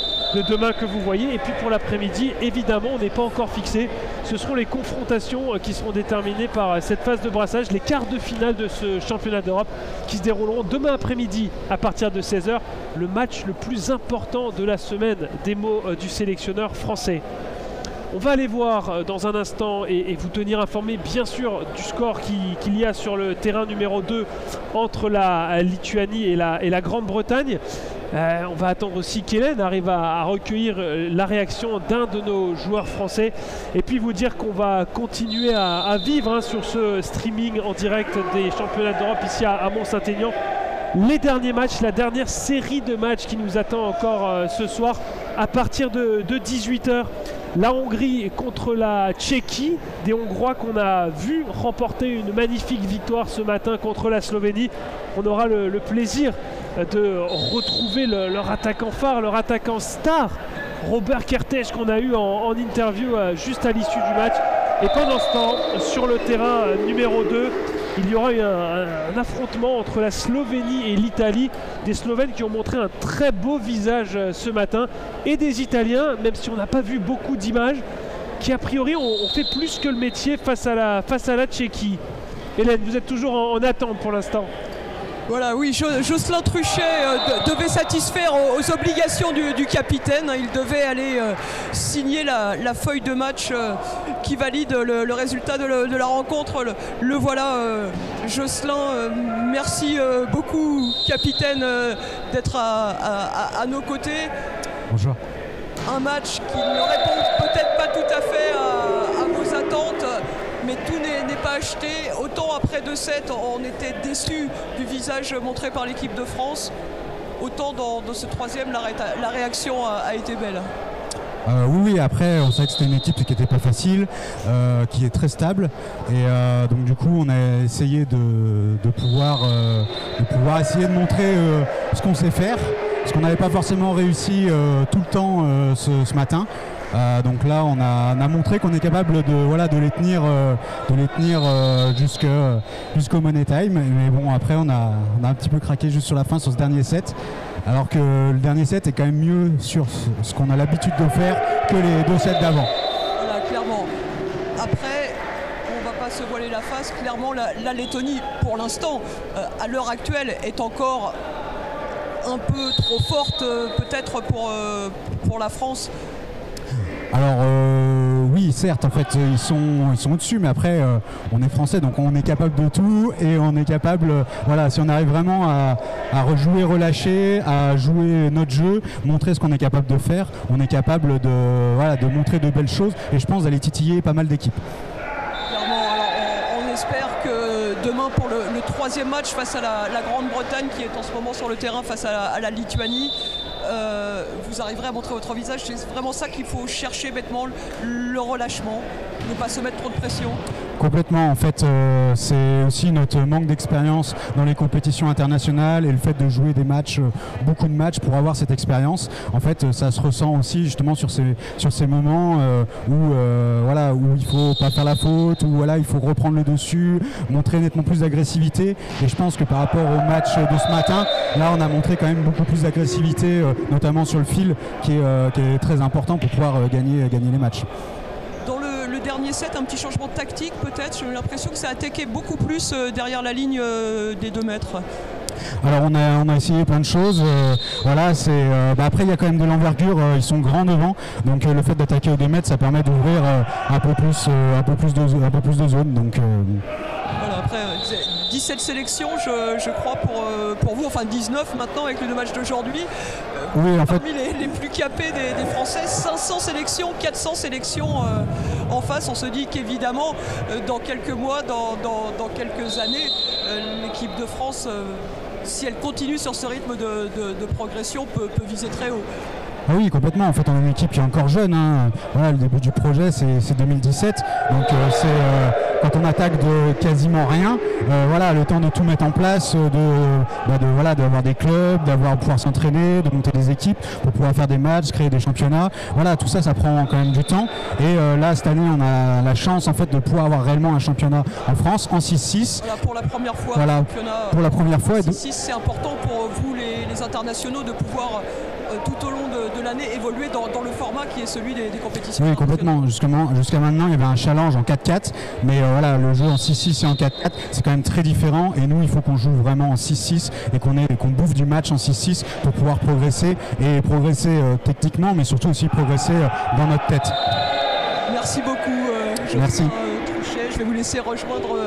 demain que vous voyez. Et puis pour l'après-midi, évidemment, on n'est pas encore fixé. Ce seront les confrontations qui seront déterminées par cette phase de brassage, les quarts de finale de ce championnat d'Europe qui se dérouleront demain après-midi à partir de 16 h. Le match le plus important de la semaine, des mots du sélectionneur français. On va aller voir dans un instant et vous tenir informé bien sûr du score qu'il y a sur le terrain numéro 2 entre la Lituanie et la Grande-Bretagne. On va attendre aussi qu'Hélène arrive à recueillir la réaction d'un de nos joueurs français et puis vous dire qu'on va continuer à vivre sur ce streaming en direct des championnats d'Europe ici à Mont-Saint-Aignan. Les derniers matchs, la dernière série de matchs qui nous attend encore ce soir à partir de 18 h. La Hongrie contre la Tchéquie, des Hongrois qu'on a vu remporter une magnifique victoire ce matin contre la Slovénie. On aura le plaisir de retrouver leur attaquant phare, leur attaquant star, Robert Kertész, qu'on a eu en interview juste à l'issue du match. Et pendant ce temps, sur le terrain numéro 2, il y aura eu un affrontement entre la Slovénie et l'Italie. Des Slovènes qui ont montré un très beau visage ce matin. Et des Italiens, même si on n'a pas vu beaucoup d'images, qui a priori ont fait plus que le métier face à la Tchéquie. Hélène, vous êtes toujours en attente pour l'instant. Voilà, oui, Jocelyn Truchet devait satisfaire aux obligations du capitaine. Il devait aller signer la feuille de match qui valide le résultat de la rencontre. Le voilà, Jocelyn. Merci beaucoup, capitaine, d'être à nos côtés. Bonjour. Un match qui ne répond peut-être pas tout à fait à vos attentes. Mais tout n'est pas acheté. Autant après 2-7, on était déçus du visage montré par l'équipe de France. Autant dans ce 3e, la réaction a été belle. Oui, après, on savait que c'était une équipe qui n'était pas facile, qui est très stable. Et donc, du coup, on a essayé de pouvoir essayer de montrer ce qu'on sait faire. Ce qu'on n'avait pas forcément réussi tout le temps ce matin. Donc là, on a montré qu'on est capable de les tenir jusqu'au Money Time. Mais bon, après, on a un petit peu craqué juste sur la fin sur ce dernier set. Alors que le dernier set est quand même mieux sur ce qu'on a l'habitude de faire que les 2 sets d'avant. Voilà, clairement. Après, on ne va pas se voiler la face. Clairement, la Lettonie, pour l'instant, à l'heure actuelle, est encore un peu trop forte, peut-être pour la France. Alors oui, certes, en fait, ils sont au-dessus, mais après, on est français, donc on est capable de tout et on est capable, si on arrive vraiment à rejouer, relâcher, à jouer notre jeu, montrer ce qu'on est capable de faire, on est capable de montrer de belles choses et je pense d'aller titiller pas mal d'équipes. Clairement, alors on espère que demain pour le 3e match face à la Grande-Bretagne qui est en ce moment sur le terrain face à la Lituanie, vous arriverez à montrer votre visage. C'est vraiment ça qu'il faut chercher bêtement, le relâchement, ne pas se mettre trop de pression. Complètement, en fait, c'est aussi notre manque d'expérience dans les compétitions internationales et le fait de jouer des matchs, beaucoup de matchs pour avoir cette expérience. En fait, ça se ressent aussi justement sur ces moments où il faut pas faire la faute, où il faut reprendre le dessus, montrer nettement plus d'agressivité. Et je pense que par rapport au match de ce matin, là, on a montré quand même beaucoup plus d'agressivité, notamment sur le fil, qui est très important pour pouvoir gagner les matchs. Dans le dernier dernier set, un petit changement tactique peut-être. J'ai eu l'impression que ça attaquait beaucoup plus derrière la ligne des 2 mètres. Alors on a essayé plein de choses. Voilà, après il y a quand même de l'envergure. Ils sont grands devant, donc le fait d'attaquer aux 2 mètres, ça permet d'ouvrir un peu plus de zones. Donc voilà, après 17 sélections, je crois pour vous, enfin 19 maintenant avec les 2 matchs d'aujourd'hui. Oui, en fait, parmi les plus capés des Français, 500 sélections, 400 sélections en face. On se dit qu'évidemment, dans quelques mois, dans quelques années, l'équipe de France, si elle continue sur ce rythme de progression, peut viser très haut. Ah oui, complètement. En fait, on a une équipe qui est encore jeune. Hein. Voilà, le début du projet, c'est 2017. Donc, quand on attaque de quasiment rien, voilà, le temps de tout mettre en place, d'avoir des clubs, pouvoir s'entraîner, de monter des équipes pour pouvoir faire des matchs, créer des championnats. Voilà, tout ça, ça prend quand même du temps. Et là, cette année, on a la chance en fait de pouvoir avoir réellement un championnat en France en 6-6. Voilà, pour la première fois. Voilà, pour la première fois. 6-6, c'est important pour vous, les internationaux, de pouvoir tout au long de l'année évoluer dans le format qui est celui des compétitions. Oui, complètement. Jusqu'à maintenant, il y avait un challenge en 4-4, mais voilà, le jeu en 6-6 et en 4-4, c'est quand même très différent. Et nous, il faut qu'on joue vraiment en 6-6 et qu'on bouffe du match en 6-6 pour pouvoir progresser techniquement, mais surtout aussi progresser dans notre tête. Merci beaucoup. Merci. Je vais vous laisser rejoindre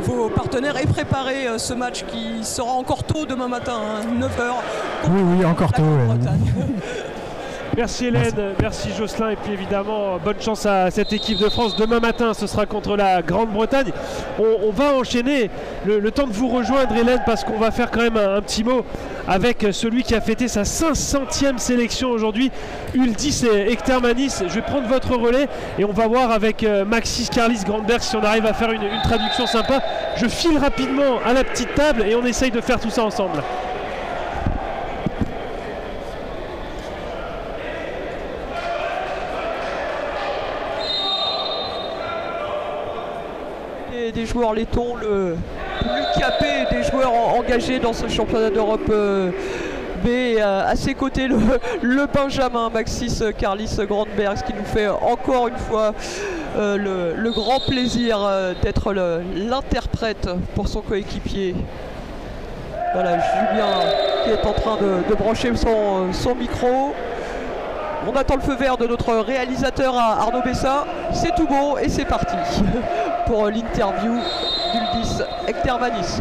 vos partenaires et préparer ce match qui sera encore tôt demain matin, hein, 9h. Oui, encore tôt. Merci Hélène, merci Jocelyn, et puis évidemment bonne chance à cette équipe de France. Demain matin ce sera contre la Grande-Bretagne. On va enchaîner le temps de vous rejoindre Hélène, parce qu'on va faire quand même un petit mot avec celui qui a fêté sa 500e sélection aujourd'hui, Uldis Ektermanis. Je vais prendre votre relais et on va voir avec Maxis Carlis Grandberg si on arrive à faire une traduction sympa. Je file rapidement à la petite table et on essaye de faire tout ça ensemble. Des joueurs lettons, le plus capé des joueurs engagés dans ce championnat d'Europe B. À ses côtés, le Benjamin Maxis Carlis Grandberg, qui nous fait encore une fois le grand plaisir d'être l'interprète pour son coéquipier. Voilà, Julien qui est en train de brancher son micro. On attend le feu vert de notre réalisateur Arnaud Bessa. C'est tout bon et c'est parti pour l'interview d'Uldis Ektermanis.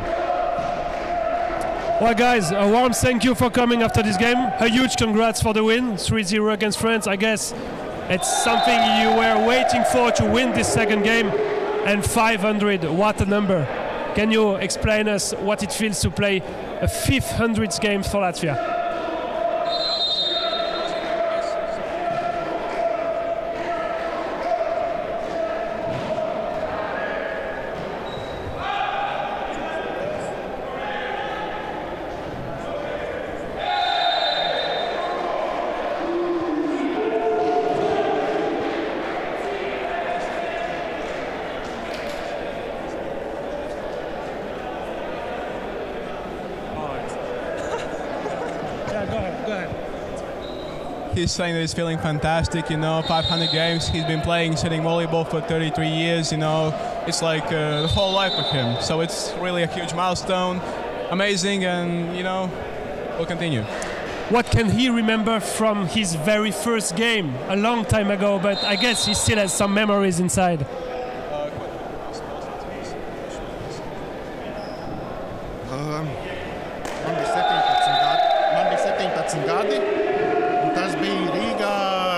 Well, guys, a warm thank you for coming after this game. A huge congrats for the win, 3-0 against France. I guess it's something you were waiting for to win this second game. And 500, what a number. Can you explain us what it feels to play a 500th game for Latvia? He's saying that he's feeling fantastic, 500 games. He's been playing sitting volleyball for 33 years, It's like the whole life with him. So it's really a huge milestone, amazing, and, we'll continue. What can he remember from his very first game a long time ago, but I guess he still has some memories inside. Man bija 17 gadi, un tas bija Rīgā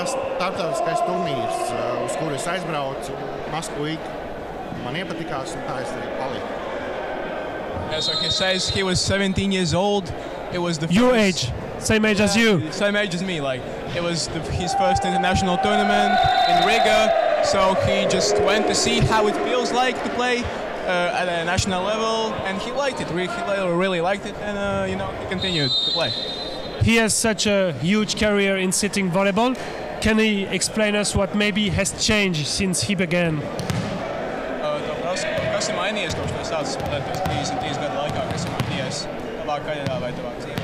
starptautiskais turnīrs, uz kuru es aizbraucu mazs puika. Man iepatikās, un tā es arī paliku. Yeah, so he says he was 17 years old. It was the Your first, age, same age as you. Same age as me. Like it was his first international tournament in Riga. So he just went to see how it feels like to play at a national level, and he liked it. He really liked it, and he continued to play. He has such a huge career in sitting volleyball. Can he explain us what maybe has changed since he began? Kas ir mainījies, kopš tu sācis spēlēt 33 gadu laikā? Kas ir mainījies tavā karjerā vai tavā dzīvē?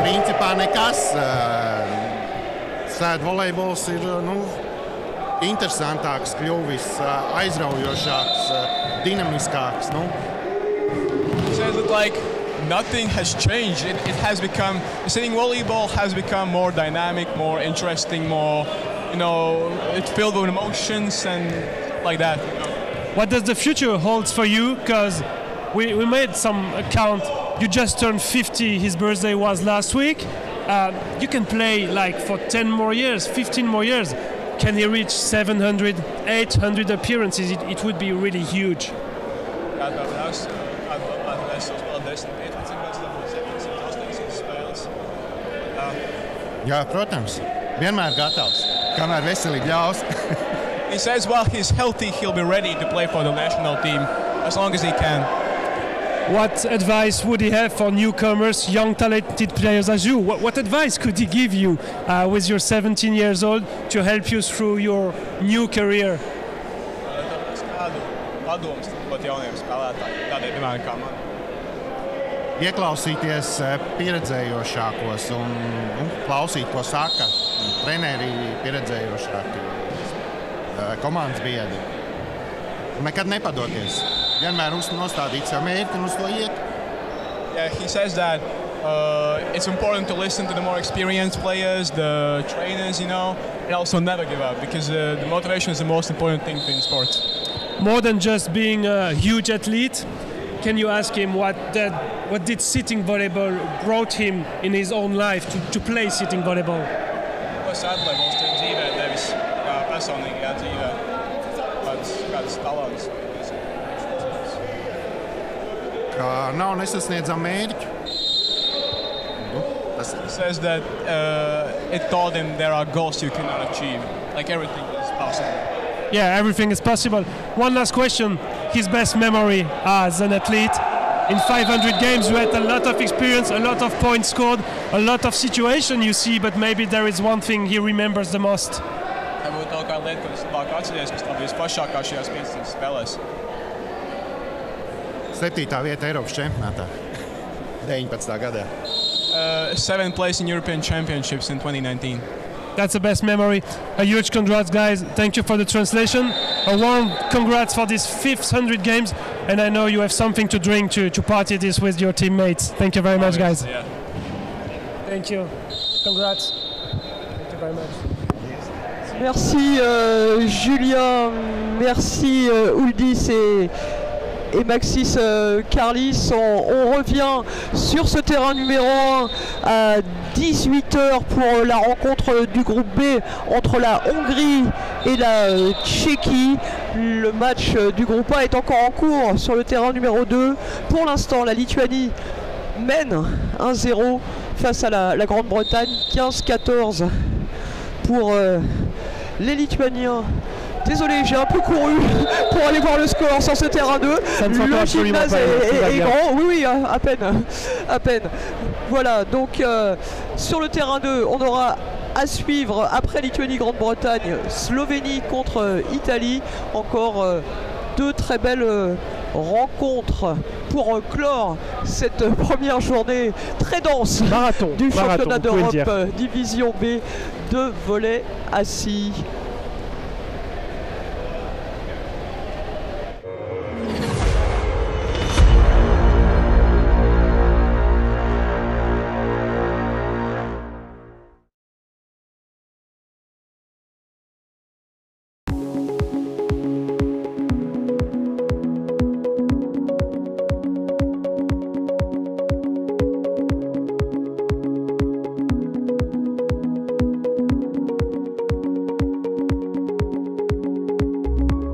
Principā nekas. Sēd volejbols ir interesantāks, kļuvis aizraujošāks, dinamiskāks. It says that like nothing has changed. It has become, sitting volleyball has become more dynamic, more interesting, more, it's filled with emotions and like that. What does the future hold for you? Because we made some count. You just turned 50. His birthday was last week. You can play like for 10 more years, 15 more years. Can he reach 700, 800 appearances? It would be really huge. Jā, protams. Vienmēr gatavs. Kamēr veselība ļaus. He says while he's healthy, he'll be ready to play for the national team as long as he can. What advice would he have for newcomers, young talented players as you? What advice could he give you with your 17 years old to help you through your new career? Ieklausīties pieredzējošākos un klausīt, ko saka treneri pieredzējošāki, komandas biedri. Nekad nepadoties. Vienmēr nostādīt savu mērķi un uz to iet. Yeah, he says that it's important to listen to the more experienced players, the trainers, and also never give up because the motivation is the most important thing in sports. More than just being a huge athlete, can you ask him what did sitting volleyball brought him in his own life to play sitting volleyball? Sēdvolejbols ir dzīvē devis personīgajā dzīvē kādas talantus. Kā nav nesasniedzama mērķi. He says that it taught him there are goals you cannot achieve. Like everything is possible. Yeah, everything is possible. One last question. His best memory as an athlete. In 500 games, you had a lot of experience, a lot of points scored, a lot of situations you see, but maybe there is one thing he remembers the most. Varbūt tā kā lieta, ko es labāk atceries, kas tā bija visplašākā šajās 15 spēlēs. 7. vieta Eiropas čempionātā 19. gadā. 7th place in European Championships in 2019. That's the best memory. A huge congrats, guys. Thank you for the translation. A warm congrats for these 500 games. And I know you have something to drink to party this with your teammates. Thank you very much, guys. Yeah. Thank you. Congrats. Thank you very much. Merci Julien, merci Uldis et Maxis Carlis. On revient sur ce terrain numéro 1 à 18h pour la rencontre du groupe B entre la Hongrie et la Tchéquie. Le match du groupe A est encore en cours sur le terrain numéro 2. Pour l'instant, la Lituanie mène 1-0 face à la Grande-Bretagne, 15-14 pour les Lituaniens. Désolé, j'ai un peu couru pour aller voir le score sur ce terrain 2. Le gymnase est grand, oui, à peine. Voilà, donc sur le terrain 2, on aura à suivre après Lituanie-Grande-Bretagne, Slovénie contre Italie. Encore deux très belles rencontres pour clore cette première journée très dense du championnat d'Europe Division B de volley assis.